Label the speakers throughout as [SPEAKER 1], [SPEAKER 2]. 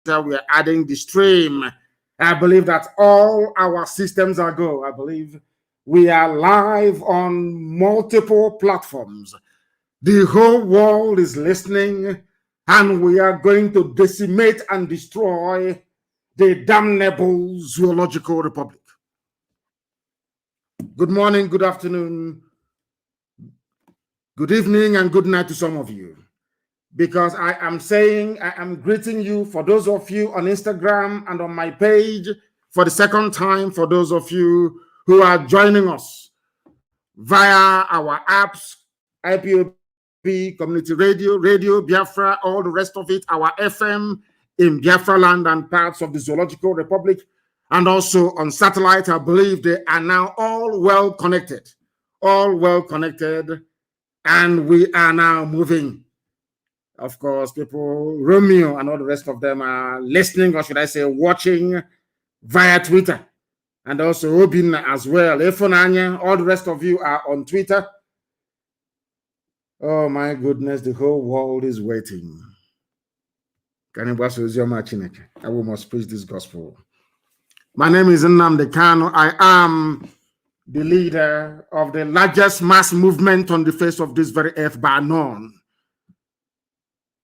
[SPEAKER 1] we are adding the stream. I believe that all our systems are go. I believe we are live on multiple platforms. The whole world is listening, and we are going to decimate and destroy the damnable zoological republic. Good morning, good afternoon, good evening, and good night to some of you. Because I am greeting you, for those of you on Instagram and on my page, for the second time, for those of you who are joining us via our apps, IPOB, Community Radio, Radio Biafra, all the rest of it, our FM in Biafra land and parts of the Zoological Republic, and also on satellite. I believe they are now all well connected, and we are now moving. Of course, people, Romeo and all the rest of them are listening, or should I say watching, via Twitter. And also Obin as well. Efonanya, all the rest of you are on Twitter. Oh my goodness, the whole world is waiting. I must preach this gospel. My name is Nnamdi Kanu. I am the leader of the largest mass movement on the face of this very earth by none.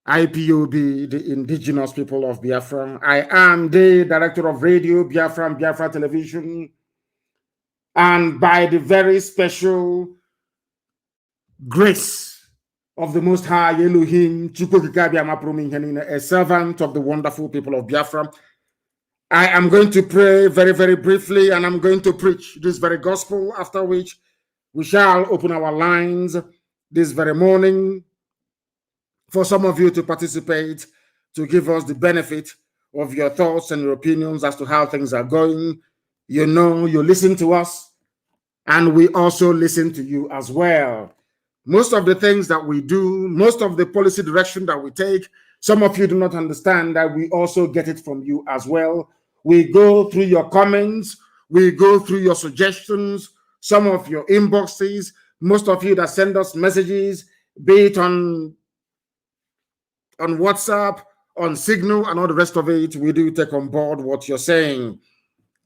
[SPEAKER 1] IPOB, the indigenous people of Biafra. I am the director of Radio Biafra and Biafra Television. And by the very special grace of the Most High Elohim, a servant of the wonderful people of Biafra, I am going to pray very, very briefly, and I'm going to preach this very gospel, after which we shall open our lines this very morning for some of you to participate, to give us the benefit of your thoughts and your opinions as to how things are going. You know, you listen to us, and we also listen to you as well. Most of the things that we do, most of the policy direction that we take, some of you do not understand that we also get it from you as well. We go through your comments, we go through your suggestions, some of your inboxes, most of you that send us messages, be it on WhatsApp, on Signal, and all the rest of it. We do take on board what you're saying.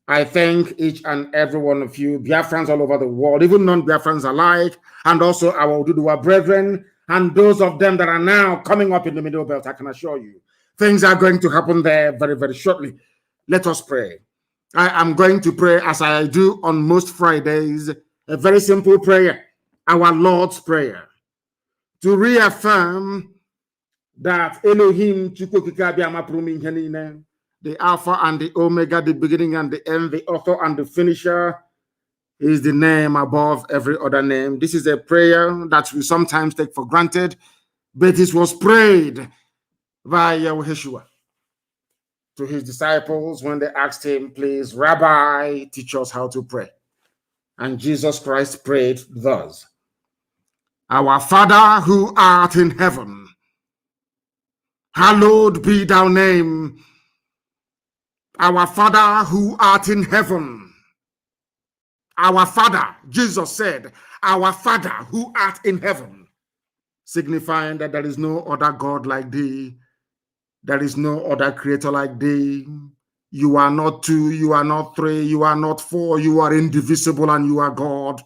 [SPEAKER 1] I thank each and every one of you, Biafrans all over the world, even non-Biafrans alike, and also our Oduduwa brethren, and those of them that are now coming up in the Middle Belt. I can assure you, things are going to happen there very, very shortly. Let us pray. I am going to pray, as I do on most Fridays, a very simple prayer, our Lord's Prayer, to reaffirm that Elohim, the Alpha and the Omega, the beginning and the end, the author and the finisher, is the name above every other name. This is a prayer that we sometimes take for granted, but it was prayed by Yeshua to his disciples when they asked him, please, Rabbi, teach us how to pray. And Jesus Christ prayed thus: Our Father who art in heaven, hallowed be thy name. Our Father who art in heaven. Our Father, Jesus said, our Father who art in heaven, signifying that there is no other God like thee. There is no other creator like thee. You are not two, you are not three, you are not four, you are indivisible and you are God.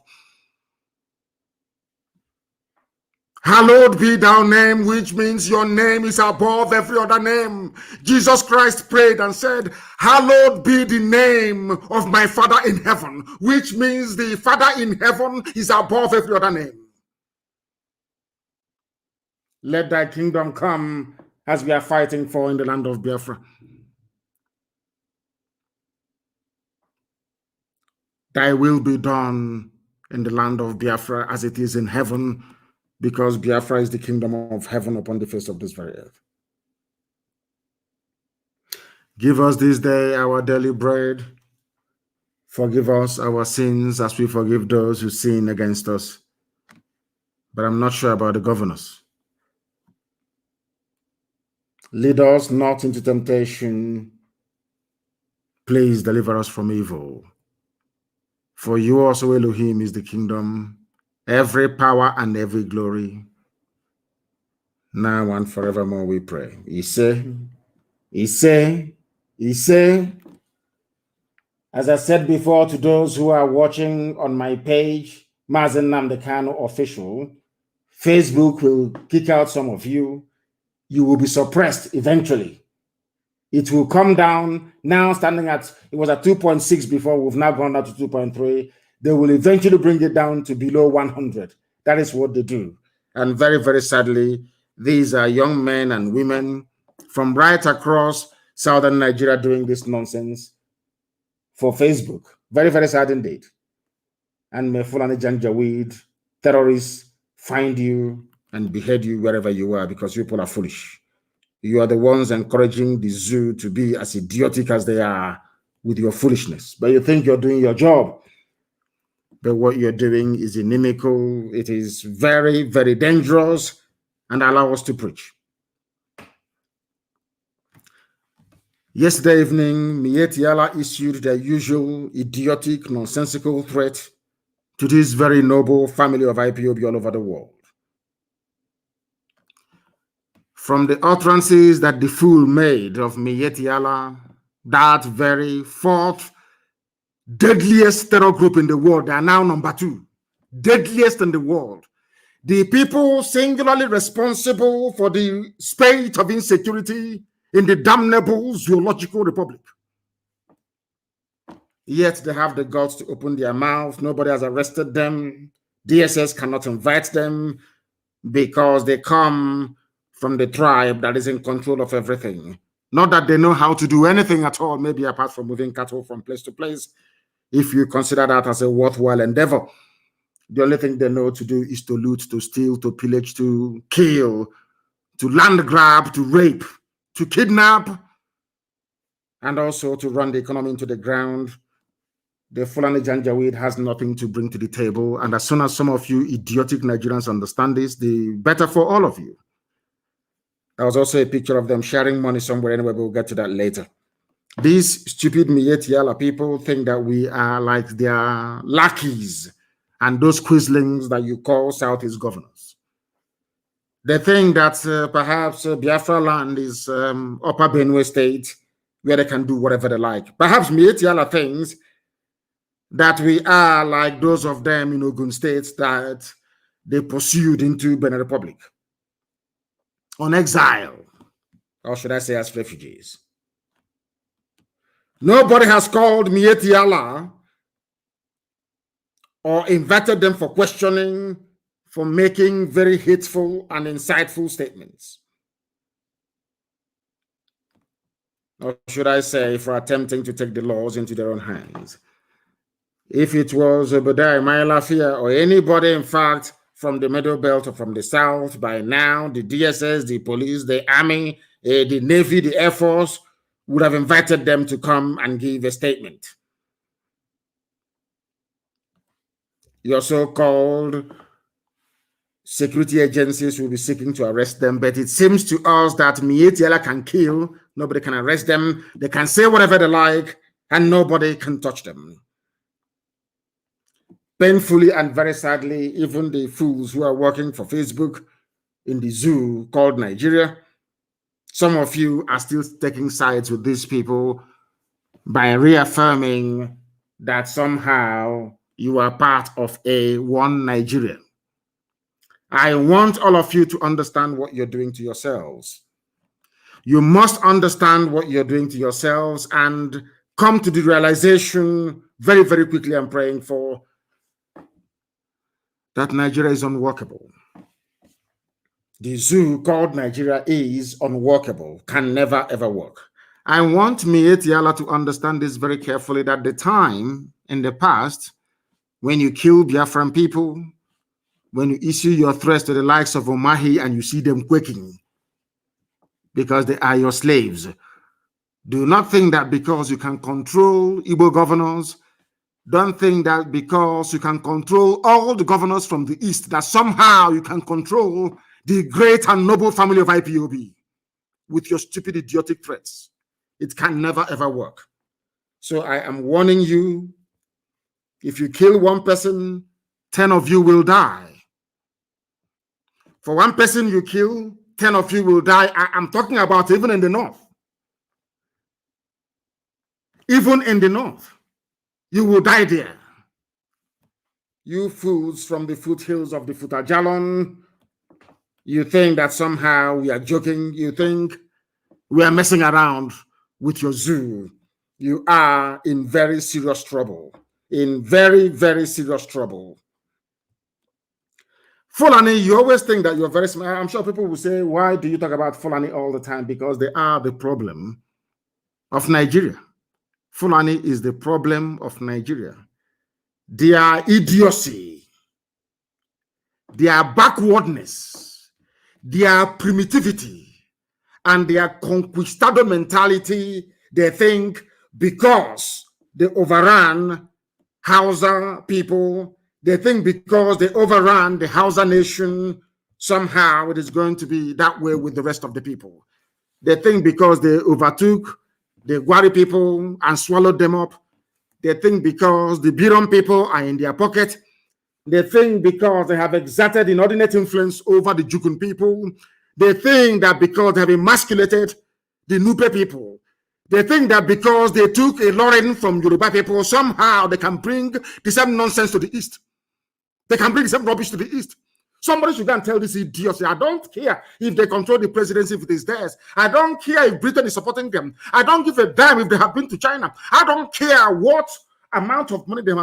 [SPEAKER 1] Hallowed be thy name, which means your name is above every other name. Jesus Christ prayed and said, hallowed be the name of my Father in heaven, which means the Father in heaven is above every other name. Let thy kingdom come as we are fighting for in the land of Biafra. Thy will be done in the land of Biafra as it is in heaven, because Biafra is the kingdom of heaven upon the face of this very earth. Give us this day our daily bread. Forgive us our sins as we forgive those who sin against us. But I'm not sure about the governors. Lead us not into temptation. Please deliver us from evil. For you also, Elohim, is the kingdom, every power and every glory. Now and forevermore we pray. Ise, He say, as I said before to those who are watching on my page, Mazi Nnamdi Kanu official, Facebook will kick out some of you. You will be suppressed eventually. It will come down now, standing at, it was at 2.6 before, we've now gone down to 2.3. They will eventually bring it down to below 100. That is what they do. And very, very sadly, these are young men and women from right across southern Nigeria doing this nonsense for Facebook. Very, very sad indeed. And may Fulani Janjaweed terrorists find you and behead you wherever you are, because people are foolish. You are the ones encouraging the zoo to be as idiotic as they are with your foolishness. But you think you're doing your job. But what you're doing is inimical. It is very, very dangerous, and allow us to preach. Yesterday evening, Mietiala issued their usual idiotic, nonsensical threat to this very noble family of IPOB all over the world. From the utterances that the fool made of Mietiala, that very fourth deadliest terror group in the world, they are now number 2, deadliest in the world. The people singularly responsible for the spate of insecurity in the damnable zoological republic. Yet they have the guts to open their mouth. Nobody has arrested them. DSS cannot invite them because they come from the tribe that is in control of everything. Not that they know how to do anything at all, maybe apart from moving cattle from place to place, if you consider that as a worthwhile endeavor. The only thing they know to do is to loot, to steal, to pillage, to kill, to land grab, to rape, to kidnap, and also to run the economy into the ground. The Fulani Janjaweed has nothing to bring to the table. And as soon as some of you idiotic Nigerians understand this, the better for all of you. There was also a picture of them sharing money somewhere. Anyway, we'll get to that later. These stupid Mietiala people think that we are like their lackeys and those quislings that you call Southeast governors. They think that perhaps Biafra land is Upper Benue State, where they can do whatever they like. Perhaps Mietiala thinks that we are like those of them in Ogun State that they pursued into Benin Republic on exile, or should I say as refugees. Nobody has called Mietiala or invited them for questioning, for making very hateful and insightful statements. Or should I say, for attempting to take the laws into their own hands. If it was Obadiah Mailafia or anybody, in fact, from the Middle Belt or from the South, by now, the DSS, the police, the Army, the Navy, the Air Force would have invited them to come and give a statement. Your so-called security agencies will be seeking to arrest them, but it seems to us that Mietiala can kill, nobody can arrest them, they can say whatever they like, and nobody can touch them. Painfully and very sadly, even the fools who are working for Facebook in the zoo called Nigeria, some of you are still taking sides with these people by reaffirming that somehow you are part of a one Nigeria. I want all of you to understand what you're doing to yourselves. You must understand what you're doing to yourselves and come to the realization very, very quickly, I'm praying for, that Nigeria is unworkable. The zoo called Nigeria is unworkable, can never, ever work. I want Mietiala to understand this very carefully, that the time in the past, when you kill Biafran people, when you issue your threats to the likes of Omahi and you see them quaking because they are your slaves, do not think that because you can control Igbo governors, don't think that because you can control all the governors from the East, that somehow you can control the great and noble family of IPOB with your stupid, idiotic threats. It can never, ever work. So I am warning you, if you kill one person, 10 of you will die. For one person you kill, 10 of you will die. I'm talking about even in the North. Even in the north, you will die there. You fools from the foothills of the Futajalon, you think that somehow we are joking. You think we are messing around with your zoo. You are in very serious trouble. In very, very serious trouble. Fulani, you always think that you're very smart. I'm sure people will say, why do you talk about Fulani all the time? Because they are the problem of Nigeria. Fulani is the problem of Nigeria. Their idiocy, their backwardness, their primitivity, and their conquistador mentality, they think because they overran Hausa people, they think because they overran the Hausa nation, somehow it is going to be that way with the rest of the people. They think because they overtook the Gwari people and swallowed them up, they think because the Biron people are in their pocket, they think because they have exerted inordinate influence over the Jukun people, they think that because they have emasculated the Nupe people, they think that because they took a Lauren from Yoruba people, somehow they can bring the same nonsense to the East. They can bring the same rubbish to the East. Somebody should go and tell this idiot, I don't care if they control the presidency, if it is theirs. I don't care if Britain is supporting them. I don't give a damn if they have been to China. I don't care what amount of money they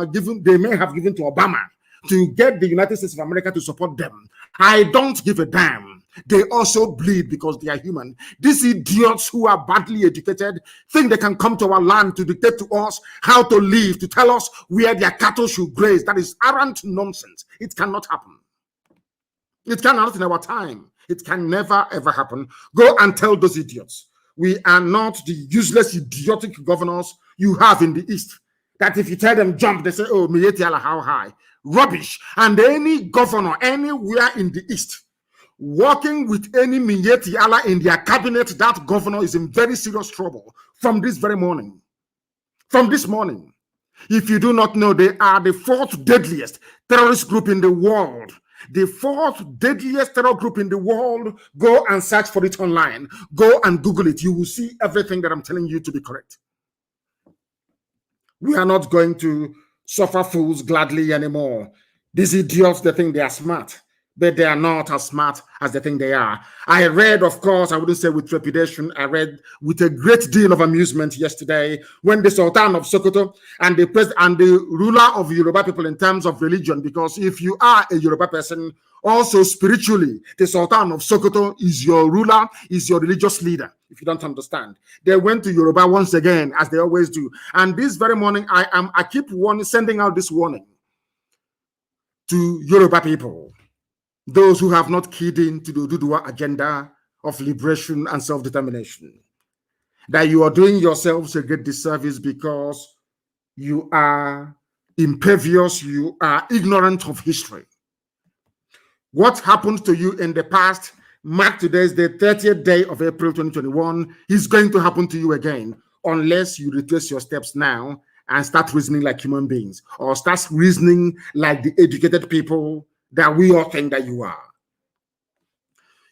[SPEAKER 1] may have given to Obama to get the United States of America to support them. I don't give a damn. They also bleed because they are human. These idiots who are badly educated think they can come to our land to dictate to us how to live, to tell us where their cattle should graze. That is arrant nonsense. It cannot happen. It cannot in our time. It can never, ever happen. Go and tell those idiots. We are not the useless, idiotic governors you have in the East. That if you tell them jump, they say, oh, Miyetiala, how high? Rubbish. And any governor anywhere in the East working with any Miyetiala in their cabinet, that governor is in very serious trouble from this very morning. From this morning. If you do not know, they are the fourth deadliest terrorist group in the world. The fourth deadliest terror group in the world. Go and search for it online. Go and Google it. You will see everything that I'm telling you to be correct. We are not going to suffer fools gladly anymore. These idiots, they think they are smart, but they are not as smart as they think they are. I read, of course, I wouldn't say with trepidation, I read with a great deal of amusement yesterday when the Sultan of Sokoto and the president and the ruler of Yoruba people in terms of religion, because if you are a Yoruba person, also spiritually, the Sultan of Sokoto is your ruler, is your religious leader, if you don't understand. They went to Yoruba once again, as they always do. And this very morning, I keep sending out this warning to Yoruba people, those who have not keyed into the Oduduwa agenda of liberation and self-determination, that you are doing yourselves a great disservice because you are impervious, you are ignorant of history. What happened to you in the past, mark today is the 30th day of April 2021, is going to happen to you again, unless you retrace your steps now and start reasoning like human beings, or start reasoning like the educated people that we all think that you are.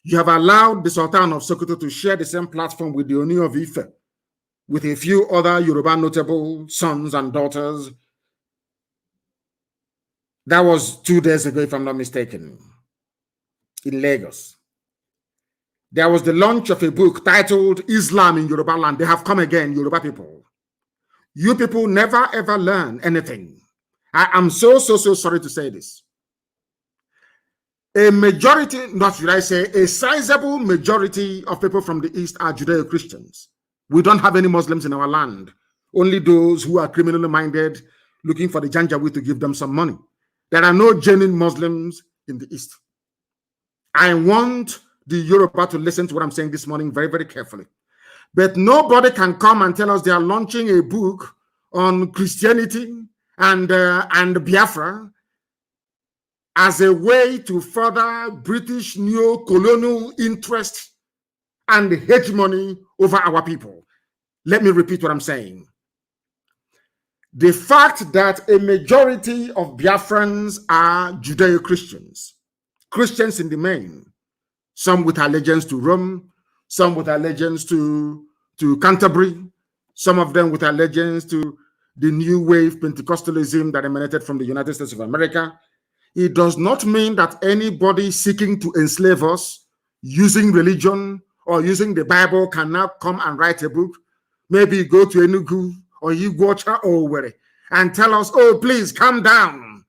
[SPEAKER 1] You have allowed the Sultan of Sokoto to share the same platform with the Oni of Ife, with a few other Yoruba notable sons and daughters. That was 2 days ago, if I'm not mistaken, in Lagos. There was the launch of a book titled Islam in Yoruba Land. They have come again, Yoruba people. You people never ever learn anything. I am so sorry to say this. A majority, not should I say, a sizable majority of people from the East are Judeo-Christians. We don't have any Muslims in our land. Only those who are criminally minded, looking for the Janjaweed to give them some money. There are no genuine Muslims in the East. I want the Yoruba to listen to what I'm saying this morning very, very carefully. But nobody can come and tell us they are launching a book on Christianity and Biafra as a way to further British neo-colonial interest and hegemony over our people. Let me repeat what I'm saying. The fact that a majority of Biafrans are Judeo-Christians, Christians in the main, some with allegiance to Rome, some with allegiance to Canterbury, some of them with allegiance to the new wave Pentecostalism that emanated from the United States of America. It does not mean that anybody seeking to enslave us using religion or using the Bible can now come and write a book, maybe go to Enugu or Iguacha or where, and tell us, oh, please calm down.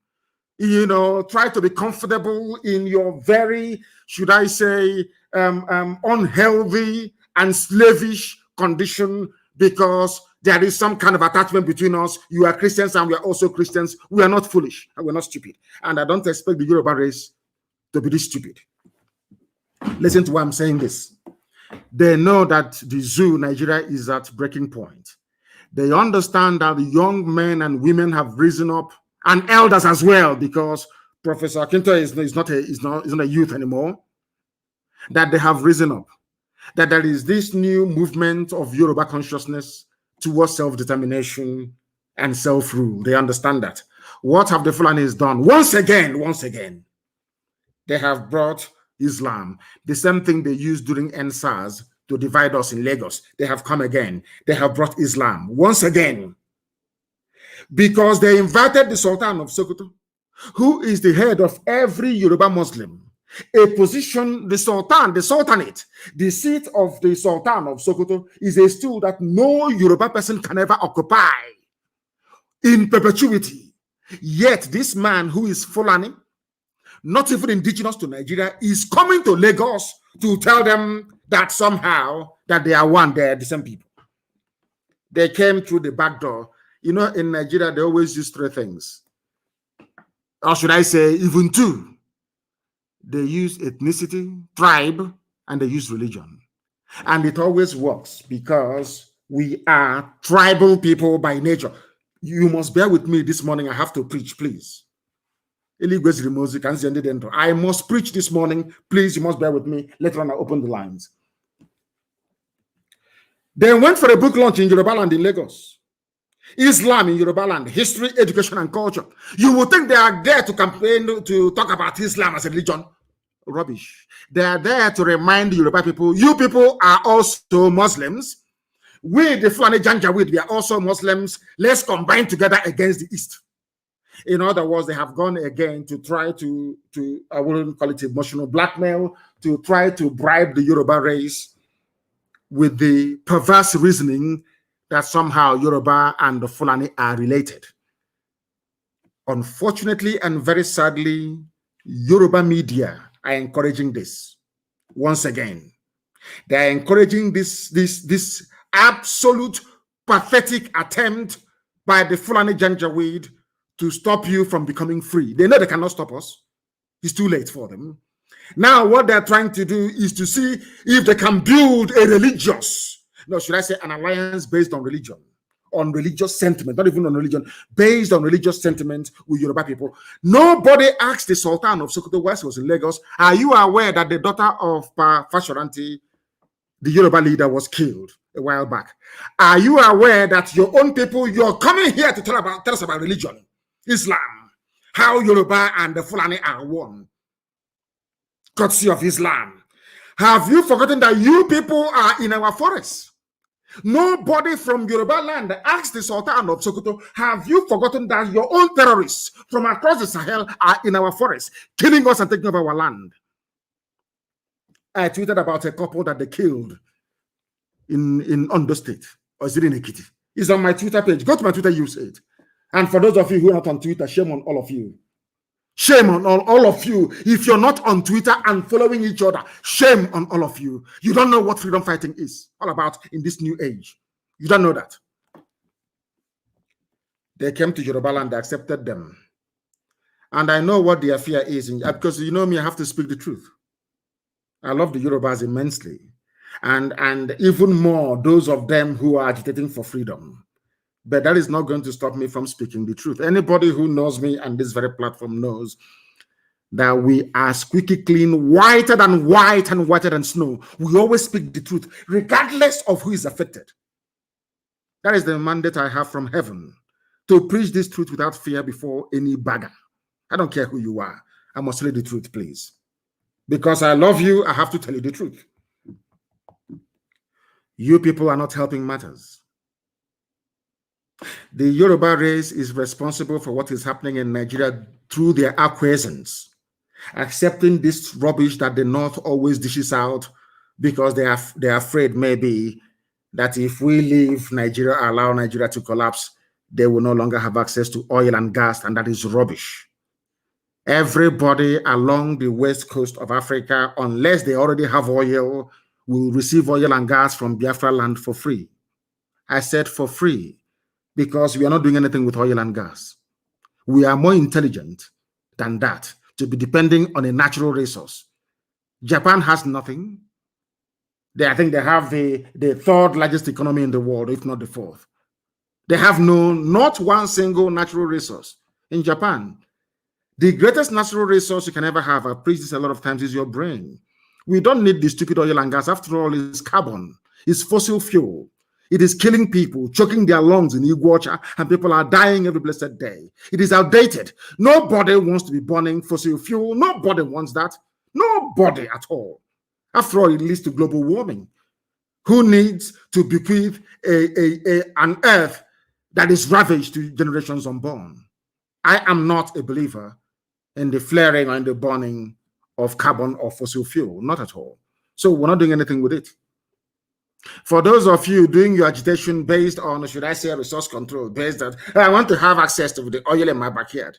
[SPEAKER 1] You know, try to be comfortable in your very, should I say, unhealthy and slavish condition because there is some kind of attachment between us. You are Christians and we are also Christians. We are not foolish and we're not stupid. And I don't expect the Yoruba race to be this stupid. Listen to why I'm saying this. They know that the zoo, Nigeria, is at breaking point. They understand that the young men and women have risen up, and elders as well, because Professor Akinto is not a youth anymore. That they have risen up. That there is this new movement of Yoruba consciousness towards self-determination and self-rule. They understand that. What have the Fulanis done? Once again, they have brought Islam, the same thing they used during NSAS to divide us in Lagos. They have come again. They have brought Islam once again because they invited the Sultan of Sokoto, who is the head of every Yoruba Muslim, a position, the Sultanate, the seat of the Sultan of Sokoto is a stool that no Yoruba person can ever occupy in perpetuity. Yet this man who is Fulani, not even indigenous to Nigeria, is coming to Lagos to tell them that somehow that they are one, they are the same people. They came through the back door. You know, in Nigeria, they always use three things. Or should I say even two? They use ethnicity, tribe, and they use religion. And it always works because we are tribal people by nature. You must bear with me this morning. I have to preach, please. I must preach this morning. Please, you must bear with me. Later on, I'll open the lines. They went for a book launch in Yoruba land in Lagos. Islam in Yoruba land, history, education, and culture. You would think they are there to campaign, to talk about Islam as a religion. Rubbish. They are there to remind the Yoruba people, you people are also Muslims. We, the Fulani Janjaweed, we are also Muslims. Let's combine together against the East. In other words, they have gone again to try to I wouldn't call it emotional blackmail, to try to bribe the Yoruba race with the perverse reasoning that somehow Yoruba and the Fulani are related. Unfortunately and very sadly, Yoruba media are encouraging this once again. They are encouraging this absolute pathetic attempt by the Fulani Janjaweed to stop you from becoming free. They know they cannot stop us. It's too late for them. Now, what they're trying to do is to see if they can build a religious, no, should I say an alliance based on religion, on religious sentiment, not even on religion, based on religious sentiment with Yoruba people. Nobody asked the Sultan of Sokoto while he was in Lagos, are you aware that the daughter of Fashoranti, the Yoruba leader, was killed a while back? Are you aware that your own people, you're coming here to tell us about religion? Islam, how Yoruba and the Fulani are one, courtesy of Islam. Have you forgotten that you people are in our forests? Nobody from Yoruba land asked the Sultan of Sokoto, have you forgotten that your own terrorists from across the Sahel are in our forests, killing us and taking over our land? I tweeted about a couple that they killed in Ondo State, or is it in Ekiti? It's on my Twitter page. Go to my Twitter, you see it. And for those of you who are not on Twitter, shame on all of you. Shame on all of you. If you're not on Twitter and following each other, shame on all of you. You don't know what freedom fighting is all about in this new age. You don't know that. They came to Yoruba land, they accepted them. And I know what their fear is, because you know me, I have to speak the truth. I love the Yorubas immensely. And even more, those of them who are agitating for freedom. But that is not going to stop me from speaking the truth. Anybody who knows me and this very platform knows that we are squeaky clean, whiter than white and whiter than snow. We always speak the truth, regardless of who is affected. That is the mandate I have from heaven, to preach this truth without fear before any bagger. I don't care who you are. I must tell you the truth, please. Because I love you, I have to tell you the truth. You people are not helping matters. The Yoruba race is responsible for what is happening in Nigeria through their acquiescence, accepting this rubbish that the North always dishes out because they're afraid maybe that if we leave Nigeria, allow Nigeria to collapse, they will no longer have access to oil and gas, and that is rubbish. Everybody along the west coast of Africa, unless they already have oil, will receive oil and gas from Biafra land for free. I said for free because we are not doing anything with oil and gas. We are more intelligent than that to be depending on a natural resource. Japan has nothing. I think they have the third largest economy in the world, if not the fourth. They have not one single natural resource. In Japan, the greatest natural resource you can ever have, I've preached this a lot of times, is your brain. We don't need the stupid oil and gas. After all, it's carbon. It's fossil fuel. It is killing people, choking their lungs in Iguacha, and people are dying every blessed day. It is outdated. Nobody wants to be burning fossil fuel. Nobody wants that. Nobody at all. After all, it leads to global warming. Who needs to bequeath an earth that is ravaged to generations unborn? I am not a believer in the flaring or in the burning of carbon or fossil fuel, not at all. So we're not doing anything with it. For those of you doing your agitation based on, should I say, resource control, based on, I want to have access to the oil in my backyard,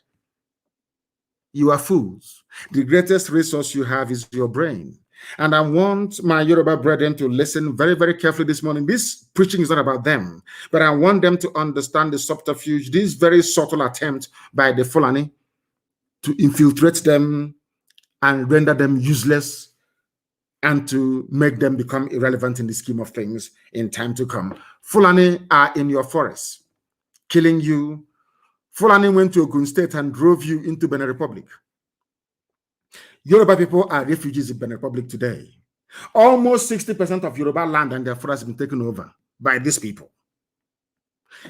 [SPEAKER 1] you are fools. The greatest resource you have is your brain. And I want my Yoruba brethren to listen very, very carefully this morning. This preaching is not about them, but I want them to understand the subterfuge, this very subtle attempt by the Fulani to infiltrate them and render them useless and to make them become irrelevant in the scheme of things in time to come. Fulani are in your forests, killing you. Fulani went to Ogun State and drove you into Benin Republic. Yoruba people are refugees in Benin Republic today. Almost 60% of Yoruba land and their forests have been taken over by these people.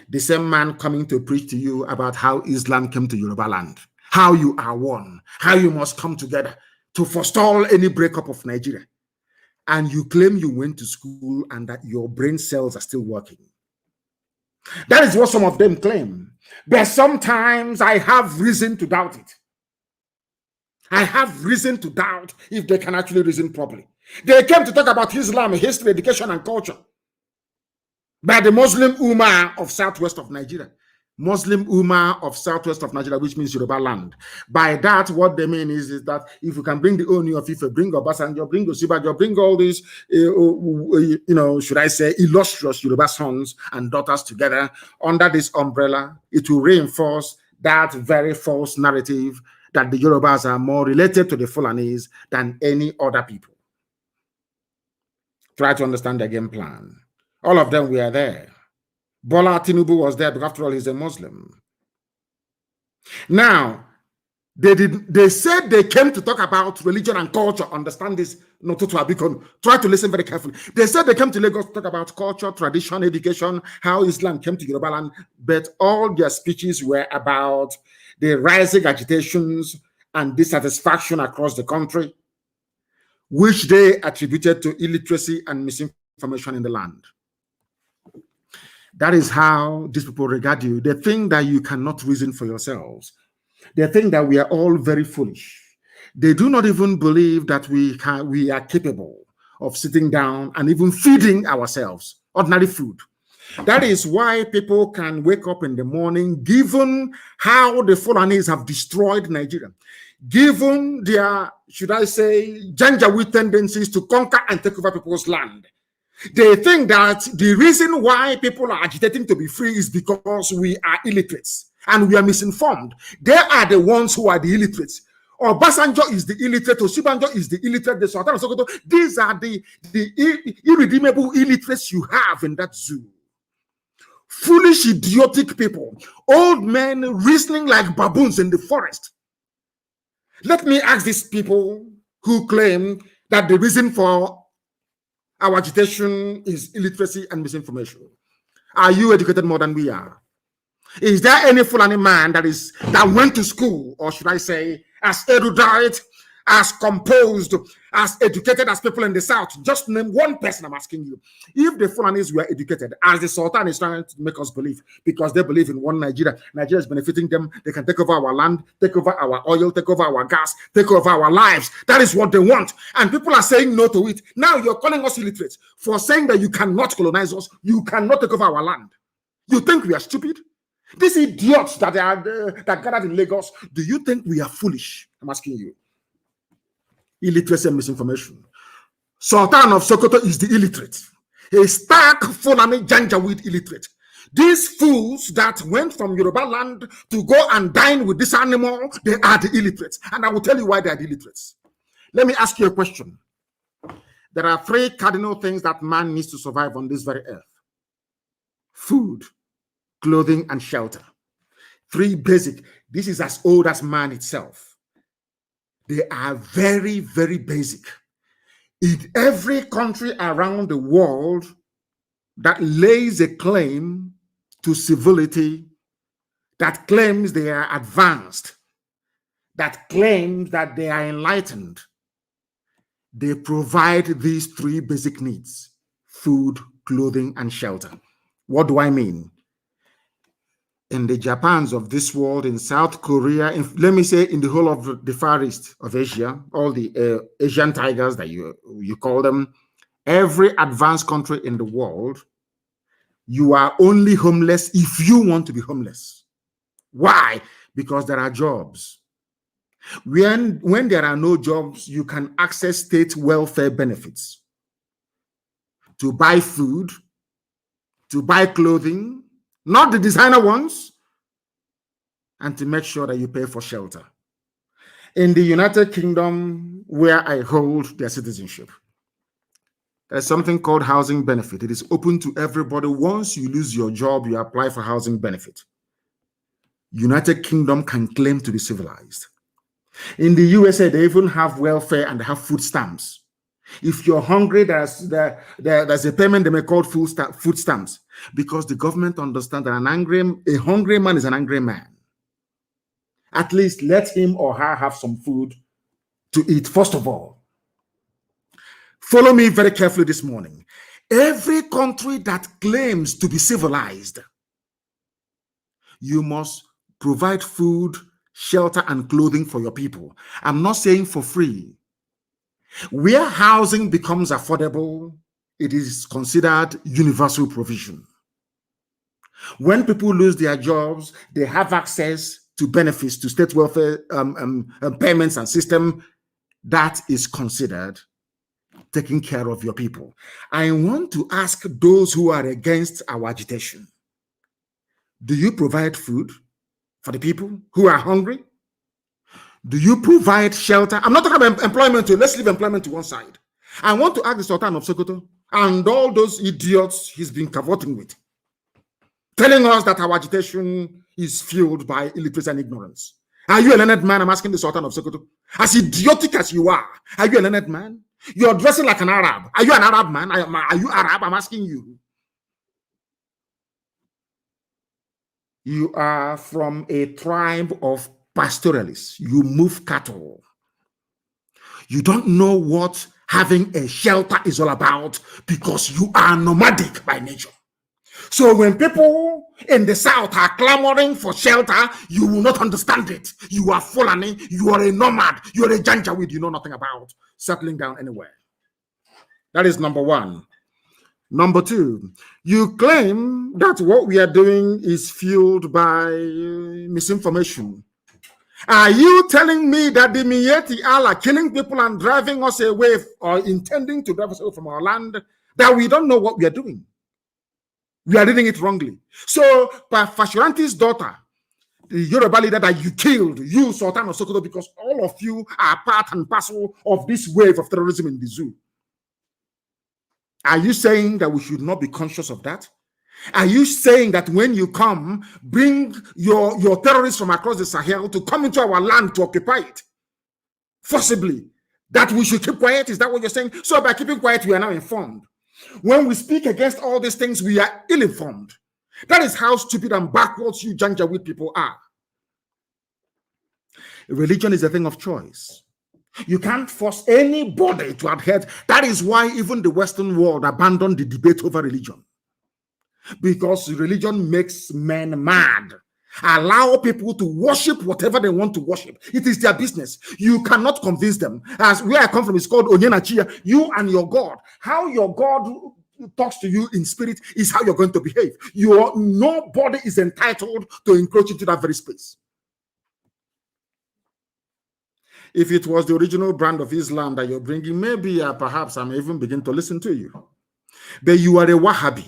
[SPEAKER 1] The same man coming to preach to you about how Islam came to Yoruba land, how you are one, how you must come together to forestall any breakup of Nigeria. And you claim you went to school and that your brain cells are still working. That is what some of them claim. But sometimes I have reason to doubt it. I have reason to doubt if they can actually reason properly. They came to talk about Islam, history, education, and culture by the Muslim Ummah of southwest of Nigeria. Muslim Ummah of southwest of Nigeria, which means Yoruba land. By that, what they mean is that if you can bring the Oni of Ife, bring Obasanjo, bring Osibajo, bring all these, should I say, illustrious Yoruba sons and daughters together under this umbrella, it will reinforce that very false narrative that the Yorubas are more related to the Fulanis than any other people. Try to understand their game plan. All of them were there. Bola Tinubu was there, but after all, he's a Muslim. Now, they said they came to talk about religion and culture. Understand this, not to Abikon. Try to listen very carefully. They said they came to Lagos to talk about culture, tradition, education, how Islam came to Yoruba land, but all their speeches were about the rising agitations and dissatisfaction across the country, which they attributed to illiteracy and misinformation in the land. That is how these people regard you. They think that you cannot reason for yourselves. They think that we are all very foolish. They do not even believe that we are capable of sitting down and even feeding ourselves ordinary food. That is why people can wake up in the morning, given how the Fulanis have destroyed Nigeria, given their, should I say, Janjaweed tendencies to conquer and take over people's land. They think that the reason why people are agitating to be free is because we are illiterates and we are misinformed. They are the ones who are the illiterates. Obasanjo is the illiterate, Osibanjo is the illiterate, the Sultan of Sokoto. These are the irredeemable illiterates you have in that zoo. Foolish, idiotic people, old men reasoning like baboons in the forest. Let me ask these people who claim that the reason for our agitation is illiteracy and misinformation. Are you educated more than we are? Is there any Fulani man that went to school, or should I say, as erudite, as composed, as educated as people in the South. Just name one person, I'm asking you. If the Fulanis were educated, as the Sultan is trying to make us believe, because they believe in one Nigeria, Nigeria is benefiting them, they can take over our land, take over our oil, take over our gas, take over our lives. That is what they want. And people are saying no to it. Now you're calling us illiterate for saying that you cannot colonize us, you cannot take over our land. You think we are stupid? These idiots that that gathered in Lagos, do you think we are foolish? I'm asking you. Illiteracy and misinformation. Sultan of Sokoto is the illiterate. A stark Fulani Janjaweed illiterate. These fools that went from Yoruba land to go and dine with this animal, they are the illiterates. And I will tell you why they are the illiterates. Let me ask you a question. There are 3 cardinal things that man needs to survive on this very earth. Food, clothing, and shelter. 3 basic. This is as old as man itself. They are very, very basic. In every country around the world that lays a claim to civility, that claims they are advanced, that claims that they are enlightened, they provide these 3 basic needs: food, clothing, and shelter. What do I mean? In the Japans of this world, in South Korea, let me say in the whole of the Far East of Asia, all the Asian tigers that you call them, every advanced country in the world, you are only homeless if you want to be homeless. Why? Because there are jobs. When there are no jobs, you can access state welfare benefits to buy food, to buy clothing, not the designer ones, and to make sure that you pay for shelter. In the United Kingdom, where I hold their citizenship, there's something called housing benefit. It is open to everybody. Once you lose your job, you apply for housing benefit. United Kingdom can claim to be civilized. In the USA, they even have welfare and they have food stamps. If you're hungry, there's a payment they may call food stamps, because the government understands that a hungry man is an angry man. At least let him or her have some food to eat, first of all. Follow me very carefully this morning. Every country that claims to be civilized, you must provide food, shelter, and clothing for your people. I'm not saying for free. Where housing becomes affordable, it is considered universal provision. When people lose their jobs, they have access to benefits, to state welfare payments and system. That is considered taking care of your people. I want to ask those who are against our agitation, do you provide food for the people who are hungry? Do you provide shelter? I'm not talking about employment. Let's leave employment to one side. I want to ask the Sultan of Sokoto and all those idiots he's been cavorting with, telling us that our agitation is fueled by illiteracy and ignorance. Are you a learned man? I'm asking the Sultan of Sokoto. As idiotic as you are you a learned man? You're dressing like an Arab. Are you an Arab man? Are you Arab? I'm asking you. You are from a tribe of pastoralists. You move cattle. You don't know what having a shelter is all about because you are nomadic by nature. So when people in the South are clamoring for shelter, you will not understand it. You are Fulani, you are a nomad, you are a Janjaweed, you know nothing about settling down anywhere. That is number one. Number two, you claim that what we are doing is fueled by misinformation. Are you telling me that the Miyetti are killing people and driving us away or intending to drive us away from our land, that we don't know what we are doing? We are reading it wrongly. So, Fashuranti's daughter, the Yoruba leader that you killed, you, Sultan of Sokoto, because all of you are part and parcel of this wave of terrorism in the zoo. Are you saying that we should not be conscious of that? Are you saying that when you come, bring your terrorists from across the Sahel to come into our land to occupy it, forcibly, that we should keep quiet? Is that what you're saying? So by keeping quiet, we are now informed. When we speak against all these things, we are ill-informed. That is how stupid and backwards you Janjaweed people are. Religion is a thing of choice. You can't force anybody to adhere. That is why even the Western world abandoned the debate over religion. Because religion makes men mad. Allow people to worship whatever they want to worship. It is their business. You cannot convince them. As where I come from is called Onyenachia. You and your God. How your God talks to you in spirit is how you're going to behave. Nobody is entitled to encroach into that very space. If it was the original brand of Islam that you're bringing, maybe perhaps I may even begin to listen to you. But you are a Wahhabi.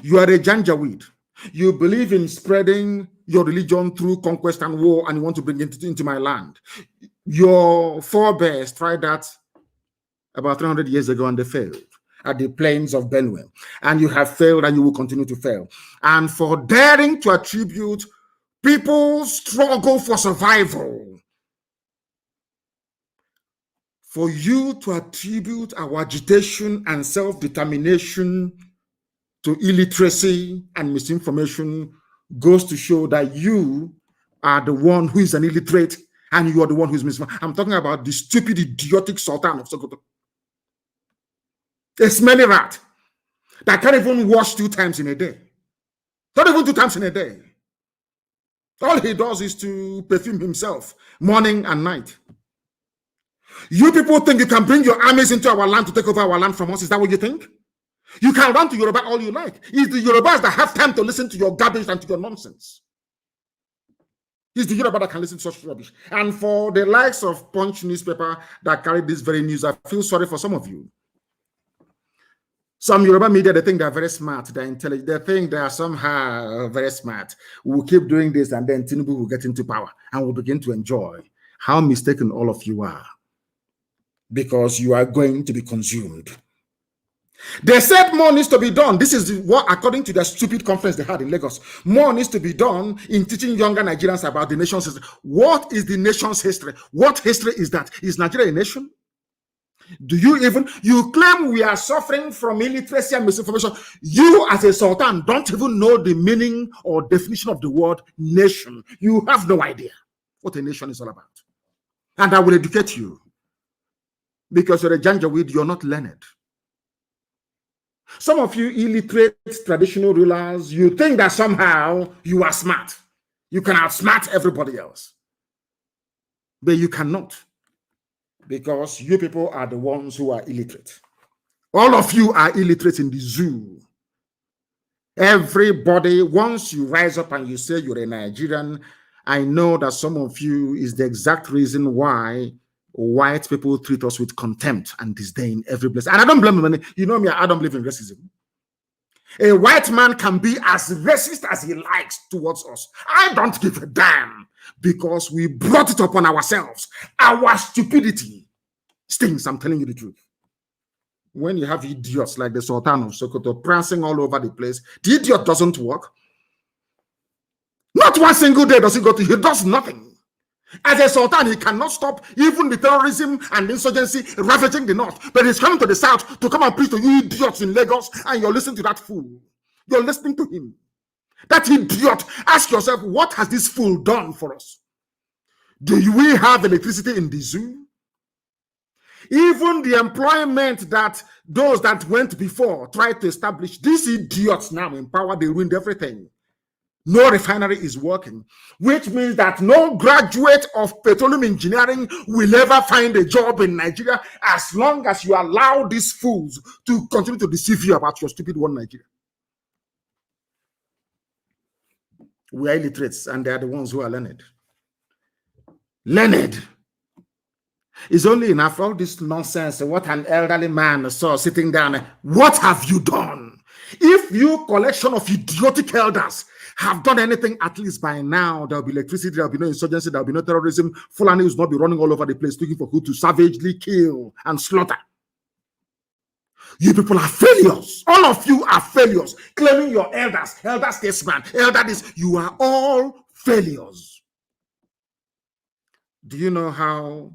[SPEAKER 1] You are a Janjaweed. You believe in spreading your religion through conquest and war, and you want to bring it into my land. Your forebears tried that about 300 years ago, and they failed at the plains of Benue. And you have failed, and you will continue to fail. And for daring to attribute people's struggle for survival, for you to attribute our agitation and self-determination to illiteracy and misinformation goes to show that you are the one who is an illiterate and you are the one who is misinformed. I'm talking about the stupid, idiotic Sultan of Sokoto. A smelly rat that can't even wash 2 times in a day. Not even 2 times in a day. All he does is to perfume himself morning and night. You people think you can bring your armies into our land to take over our land from us? Is that what you think? You can run to Yoruba all you like. It's the Yorubas that have time to listen to your garbage and to your nonsense. It's the Yoruba that can listen to such rubbish. And for the likes of Punch newspaper that carry this very news, I feel sorry for some of you. Some Yoruba media, they think they're very smart, they're intelligent, they think they are somehow very smart. We'll keep doing this and then Tinubu will get into power and we'll begin to enjoy. How mistaken all of you are. Because you are going to be consumed. They said more needs to be done. This is what, according to the stupid conference they had in Lagos, more needs to be done in teaching younger Nigerians about the nation's history. What is the nation's history? What history is that? Is Nigeria a nation? Do you claim we are suffering from illiteracy and misinformation? You as a sultan don't even know the meaning or definition of the word nation. You have no idea what a nation is all about. And I will educate you. Because you're a Janjaweed, you're not learned. Some of you illiterate traditional rulers, you think that somehow you are smart. You can outsmart everybody else. But you cannot. Because you people are the ones who are illiterate. All of you are illiterate in the zoo. Everybody, once you rise up and you say you're a Nigerian, I know that some of you is the exact reason why white people treat us with contempt and disdain every place. And I don't blame them. You know me, I don't believe in racism. A white man can be as racist as he likes towards us. I don't give a damn because we brought it upon ourselves. Our stupidity stings, I'm telling you the truth. When you have idiots like the Sultan of Sokoto prancing all over the place, the idiot doesn't work. Not one single day does he go to, he does nothing. As a sultan, he cannot stop even the terrorism and insurgency ravaging the north. But he's coming to the south to come and preach to you idiots in Lagos, and you're listening to that fool. You're listening to him. That idiot. Ask yourself, what has this fool done for us? Do we have electricity in the zoo? Even the employment that those that went before tried to establish, these idiots now in power, they ruined everything. No refinery is working, which means that no graduate of petroleum engineering will ever find a job in Nigeria as long as you allow these fools to continue to deceive you about your stupid one Nigeria. We are illiterates and they are the ones who are learned. Learned. It's only enough all this nonsense. What an elderly man saw sitting down. What have you done? If you collection of idiotic elders have done anything, at least by now, there'll be electricity, there'll be no insurgency, there'll be no terrorism. Fulani will not be running all over the place looking for who to savagely kill and slaughter. You people are failures. All of you are failures. Claiming your elders, elder statesman, elder this, you are all failures. Do you know how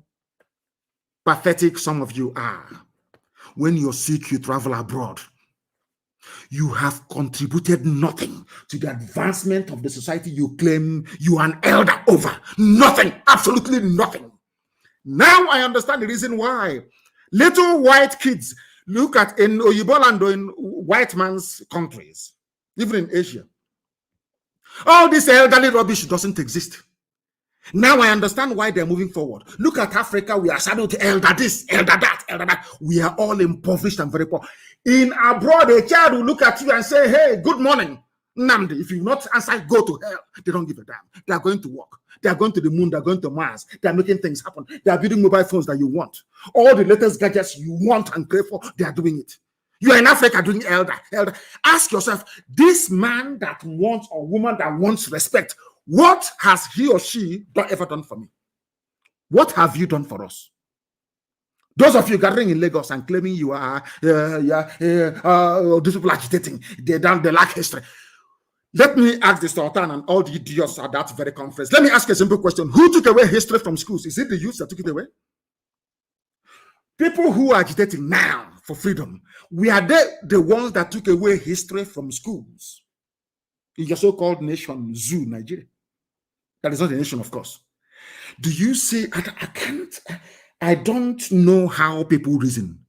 [SPEAKER 1] pathetic some of you are? When you're sick, you travel abroad. You have contributed nothing to the advancement of the society you claim you are an elder over. Nothing, absolutely nothing. Now I understand the reason why. Little white kids look at in Oyiboland or in white man's countries, even in Asia. All this elderly rubbish doesn't exist. Now I understand why they're moving forward. Look at Africa. We are saddled to elder this, elder that, elder that. We are all impoverished and very poor. In abroad, a child will look at you and say, hey, good morning, Nnamdi. If you not answer, go to hell. They don't give a damn. They are going to work. They are going to the moon. They are going to Mars. They are making things happen. They are building mobile phones that you want. All the latest gadgets you want and pray for, they are doing it. You are in Africa doing elder. Ask yourself, this man that wants or woman that wants respect, what has he or she ever done for me? What have you done for us? Those of you gathering in Lagos and claiming you are these people agitating, they lack history. Let me ask the Sultan and all the idiots at that very conference. Let me ask a simple question. Who took away history from schools? Is it the youth that took it away? People who are agitating now for freedom, we are the ones that took away history from schools. In your so-called nation, zoo, Nigeria. That is not a nation, of course. Do you see? I don't know how people reason.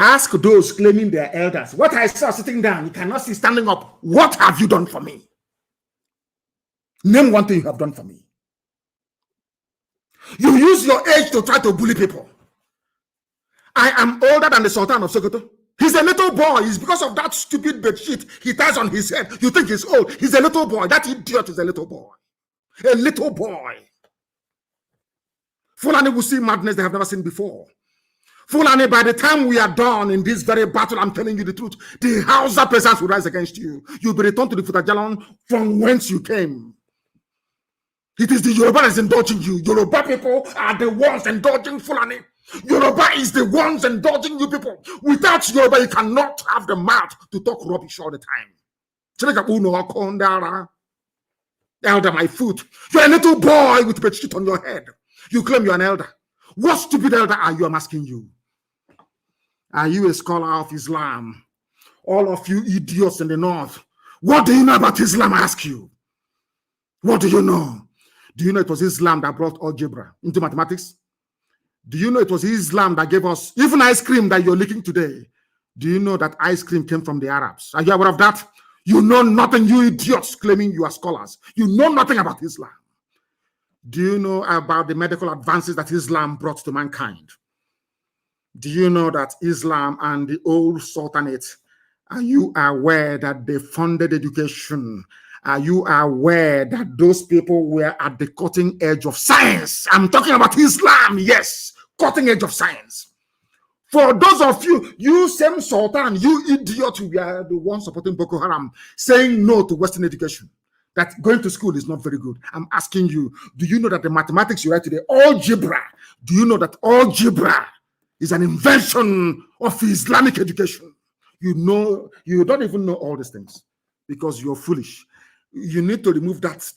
[SPEAKER 1] Ask those claiming they are elders. What I saw sitting down, you cannot see standing up. What have you done for me? Name one thing you have done for me. You use your age to try to bully people. I am older than the Sultan of Sokoto. He's a little boy. It's because of that stupid bedsheet he ties on his head. You think he's old. He's a little boy. That idiot is a little boy. A little boy. Fulani will see madness they have never seen before. Fulani, by the time we are done in this very battle, I'm telling you the truth, the Hausa peasants will rise against you. You'll be returned to the Futajalan from whence you came. It is the Yoruba that is indulging you. Yoruba people are the ones indulging Fulani. Yoruba is the ones indulging you people. Without Yoruba, you cannot have the mouth to talk rubbish all the time. Elder, my foot. You're a little boy with bedsheet on your head. You claim you're an elder. What stupid elder are you? I'm asking you. Are you a scholar of Islam? All of you idiots in the north. What do you know about Islam? I ask you. What do you know? Do you know it was Islam that brought algebra into mathematics? Do you know it was Islam that gave us even ice cream that you're licking today? Do you know that ice cream came from the Arabs? Are you aware of that? You know nothing, you idiots claiming you are scholars. You know nothing about Islam. Do you know about the medical advances that Islam brought to mankind? Do you know that Islam and the old Sultanate, are you aware that they funded education? Are you aware that those people were at the cutting edge of science? I'm talking about Islam, yes, cutting edge of science. For those of you, you same Sultan, you idiot, we are the ones supporting Boko Haram, saying no to Western education. That going to school is not very good. I'm asking you, do you know that the mathematics you write today, algebra, do you know that algebra is an invention of Islamic education? You know, you don't even know all these things because you're foolish. You need to remove that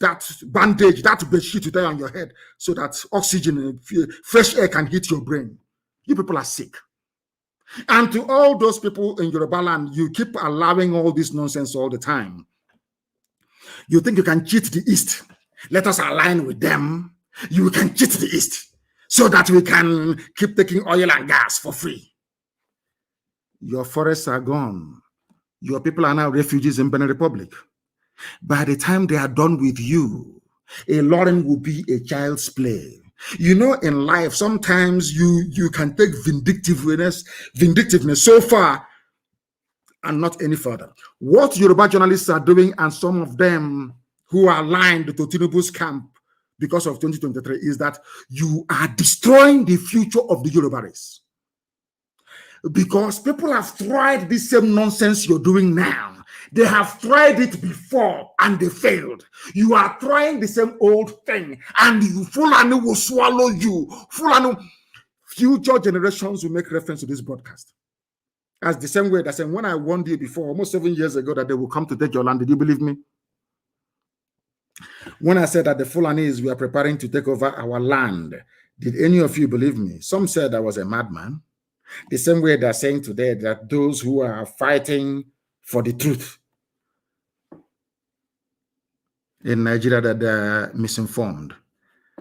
[SPEAKER 1] bandage, that bedsheet you tie on your head so that oxygen and fresh air can hit your brain. You people are sick. And to all those people in Yoruba land, you keep allowing all this nonsense all the time. You think you can cheat the East. Let us align with them. You can cheat the East so that we can keep taking oil and gas for free. Your forests are gone. Your people are now refugees in Benin Republic. By the time they are done with you, a Lauren will be a child's play. You know, in life, sometimes you can take vindictiveness so far and not any further. What Yoruba journalists are doing, and some of them who are aligned to Tinubu's camp because of 2023, is that you are destroying the future of the Yoruba race. Because people have tried this same nonsense you're doing now. They have tried it before and they failed. You are trying the same old thing and you Fulani will swallow you. Fulani, future generations will make reference to this broadcast. As the same way that when I warned you before, almost 7 years ago, that they will come to take your land, did you believe me? When I said that the Fulanis were preparing to take over our land, did any of you believe me? Some said I was a madman. The same way they're saying today that those who are fighting for the truth in Nigeria, that they're misinformed.